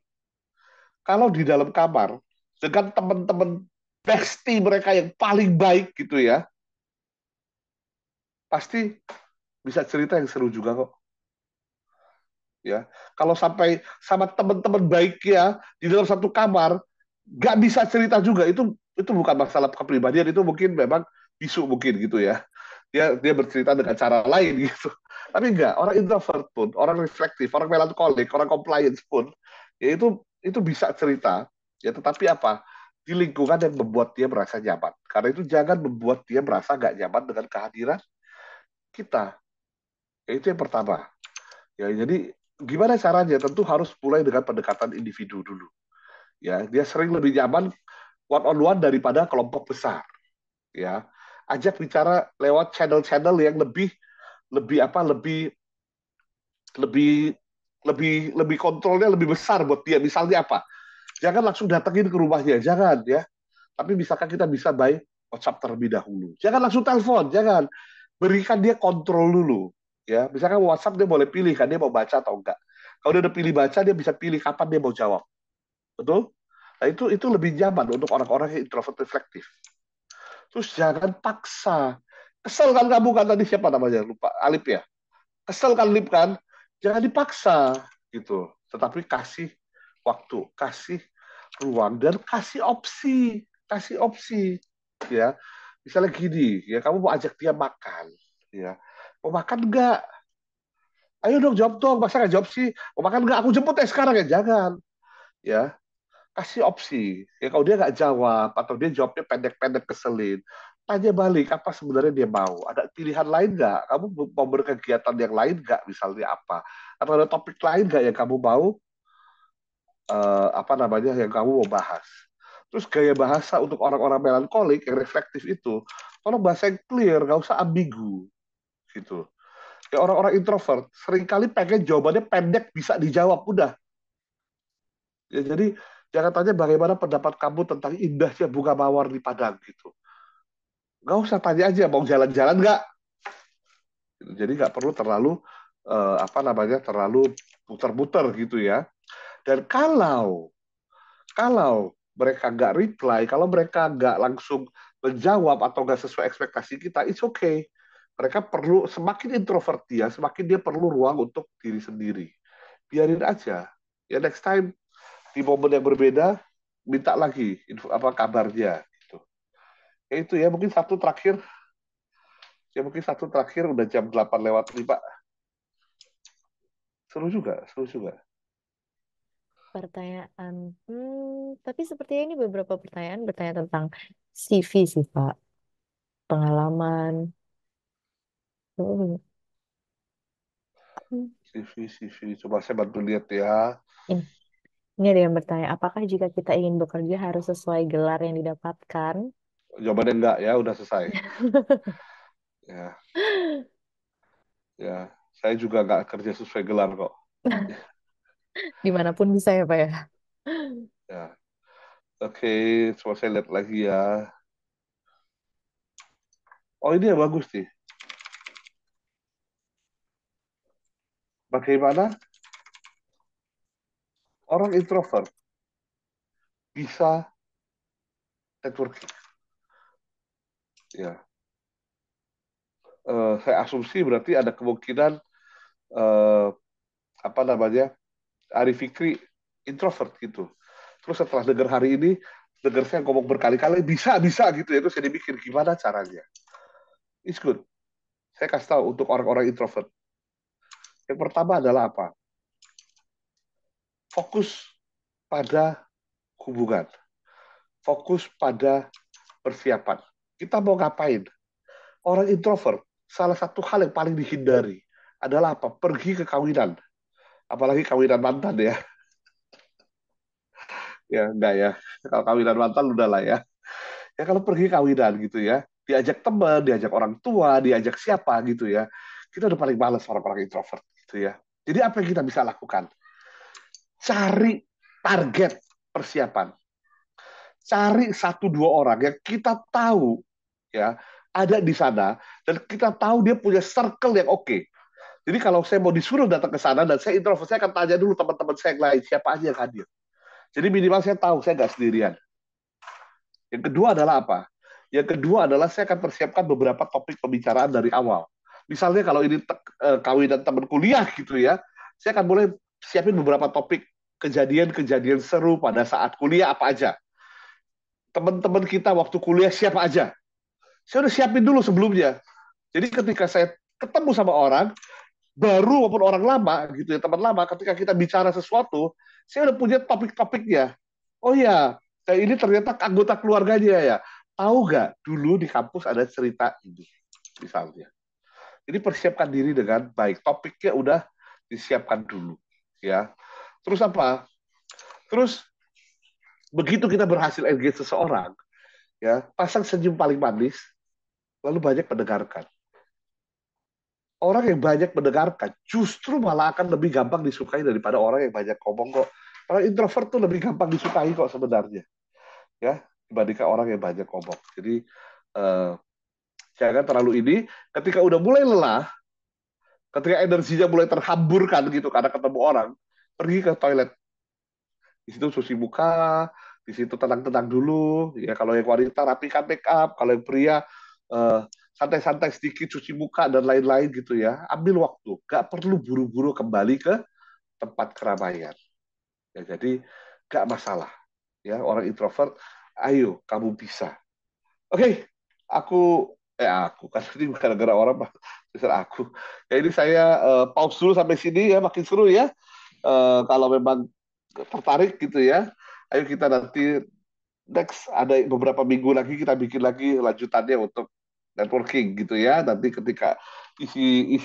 kalau di dalam kamar, dengan teman-teman bestie mereka yang paling baik gitu ya, pasti bisa cerita yang seru juga kok. Ya, kalau sampai sama teman-teman baiknya di dalam satu kamar, nggak bisa cerita juga, itu bukan masalah kepribadian, itu mungkin memang bisu mungkin gitu ya. Dia bercerita dengan cara lain gitu. Tapi enggak, orang introvert pun, orang reflektif, orang melankolik, orang compliance pun, ya itu bisa cerita. Ya tetapi apa? Di lingkungan yang membuat dia merasa nyaman. Karena itu jangan membuat dia merasa nggak nyaman dengan kehadiran kita. Ya, itu yang pertama. Ya jadi gimana caranya? Tentu harus mulai dengan pendekatan individu dulu. Ya, dia sering lebih nyaman one on one daripada kelompok besar. Ya, ajak bicara lewat channel-channel yang lebih lebih apa lebih lebih kontrolnya lebih besar buat dia. Misalnya apa? Jangan langsung datengin ke rumahnya, jangan ya. Tapi misalkan kita bisa by WhatsApp terlebih dahulu. Jangan langsung telepon, jangan. Berikan dia kontrol dulu. Ya, misalkan WhatsApp dia boleh pilih kan dia mau baca atau enggak. Kalau dia udah pilih baca, dia bisa pilih kapan dia mau jawab. Betul? Nah, itu lebih nyaman untuk orang-orang yang introvert reflektif. Terus jangan paksa. Kesel kan kamu kan tadi siapa namanya? Lupa. Alip ya? Kesel kan Lip kan? Jangan dipaksa gitu. Tetapi kasih waktu, kasih ruang dan kasih opsi, ya. Misalnya gini, ya kamu mau ajak dia makan, ya. Mau makan enggak? Ayo dong jawab dong, masa nggak jawab sih? Mau makan enggak? Aku jemput sekarang ya, jangan. Ya, kasih opsi. Ya kalau dia nggak jawab atau dia jawabnya pendek-pendek keselin, tanya balik apa sebenarnya dia mau. Ada pilihan lain nggak? Kamu mau berkegiatan yang lain nggak? Misalnya apa? Atau ada topik lain nggak yang kamu mau apa namanya yang kamu mau bahas? Terus gaya bahasa untuk orang-orang melankolik yang reflektif itu, tolong bahasa yang clear, nggak usah ambigu gitu. Kayak orang-orang introvert, seringkali pengen jawabannya pendek bisa dijawab udah. Ya, jadi jangan tanya bagaimana pendapat kamu tentang indahnya bunga mawar di Padang gitu. Nggak usah tanya aja mau jalan-jalan nggak. Jadi nggak perlu terlalu apa namanya terlalu putar-putar gitu ya. Dan kalau kalau mereka nggak reply, kalau mereka nggak langsung menjawab atau nggak sesuai ekspektasi kita, it's okay. Mereka perlu semakin introvert dia, semakin dia perlu ruang untuk diri sendiri. Biarin aja. Ya next time di momen yang berbeda minta lagi apa kabarnya gitu. Ya itu ya mungkin satu terakhir udah jam 8:05. Seru juga. Pertanyaan, tapi sepertinya ini beberapa pertanyaan bertanya tentang CV sih, Pak. Pengalaman. Hmm. CV. Coba saya bantu lihat ya. Ini, ini ada yang bertanya, apakah jika kita ingin bekerja harus sesuai gelar yang didapatkan? Jawabannya enggak ya, udah selesai. Ya, ya. Saya juga nggak kerja sesuai gelar kok. Dimanapun bisa ya, Pak ya. Ya. Oke, coba saya lihat lagi ya. Oh, ini yang bagus nih. Bagaimana orang introvert bisa networking? Ya, saya asumsi berarti ada kemungkinan eh, apa namanya Ari Fikri introvert gitu. Terus setelah dengar hari ini, dengar saya ngomong berkali-kali bisa gitu ya. Terus saya mikir gimana caranya. It's good. Saya kasih tahu untuk orang-orang introvert. Yang pertama adalah apa? Fokus pada hubungan. Fokus pada persiapan. Kita mau ngapain? Orang introvert, salah satu hal yang paling dihindari adalah apa? Pergi ke kawinan. Apalagi kawinan mantan ya. Ya, enggak ya. Kalau kawinan mantan udah lah ya. Ya kalau pergi kawinan gitu ya, diajak teman, diajak orang tua, diajak siapa gitu ya. Kita udah paling males orang-orang introvert gitu ya. Jadi apa yang kita bisa lakukan? Cari target persiapan. Cari satu dua orang yang kita tahu ya ada di sana dan kita tahu dia punya circle yang oke. Jadi kalau saya mau disuruh datang ke sana dan saya introvert, saya akan tanya dulu teman-teman saya yang lain siapa aja yang hadir. Jadi minimal saya tahu saya nggak sendirian. Yang kedua adalah apa? Yang kedua adalah saya akan persiapkan beberapa topik pembicaraan dari awal. Misalnya kalau ini kawinan teman kuliah gitu ya, saya akan mulai siapin beberapa topik kejadian-kejadian seru pada saat kuliah apa aja. Teman-teman kita waktu kuliah siapa aja. Saya udah siapin dulu sebelumnya. Jadi ketika saya ketemu sama orang, baru maupun orang lama gitu ya, teman lama, ketika kita bicara sesuatu, saya udah punya topik-topiknya. Oh ya, kayak ini ternyata anggota keluarganya ya. Tahu nggak dulu di kampus ada cerita ini misalnya. Jadi persiapkan diri dengan baik. Topiknya udah disiapkan dulu ya. Terus apa? Terus begitu kita berhasil engage seseorang, ya pasang senyum paling manis, lalu banyak mendengarkan. Orang yang banyak mendengarkan justru malah akan lebih gampang disukai daripada orang yang banyak ngomong kok. Orang introvert tuh lebih gampang disukai kok sebenarnya, ya dibandingkan orang yang banyak ngomong. Jadi eh, jangan terlalu ini. Ketika udah mulai lelah, ketika energinya mulai terhamburkan gitu karena ketemu orang, pergi ke toilet. Di situ cuci muka, di situ tenang-tenang dulu. Ya kalau yang wanita rapikan make up, kalau yang pria eh, santai-santai sedikit cuci muka dan lain-lain gitu ya. Ambil waktu, gak perlu buru-buru kembali ke tempat keramaian. Ya, jadi gak masalah. Ya orang introvert, ayo kamu bisa. Oke, aku kan ini gara-gara orang besar aku. Ya ini saya pause dulu sampai sini ya, makin seru ya. Kalau memang tertarik gitu ya, ayo kita nanti next ada beberapa minggu lagi kita bikin lagi lanjutannya untuk networking gitu ya. Nanti ketika isi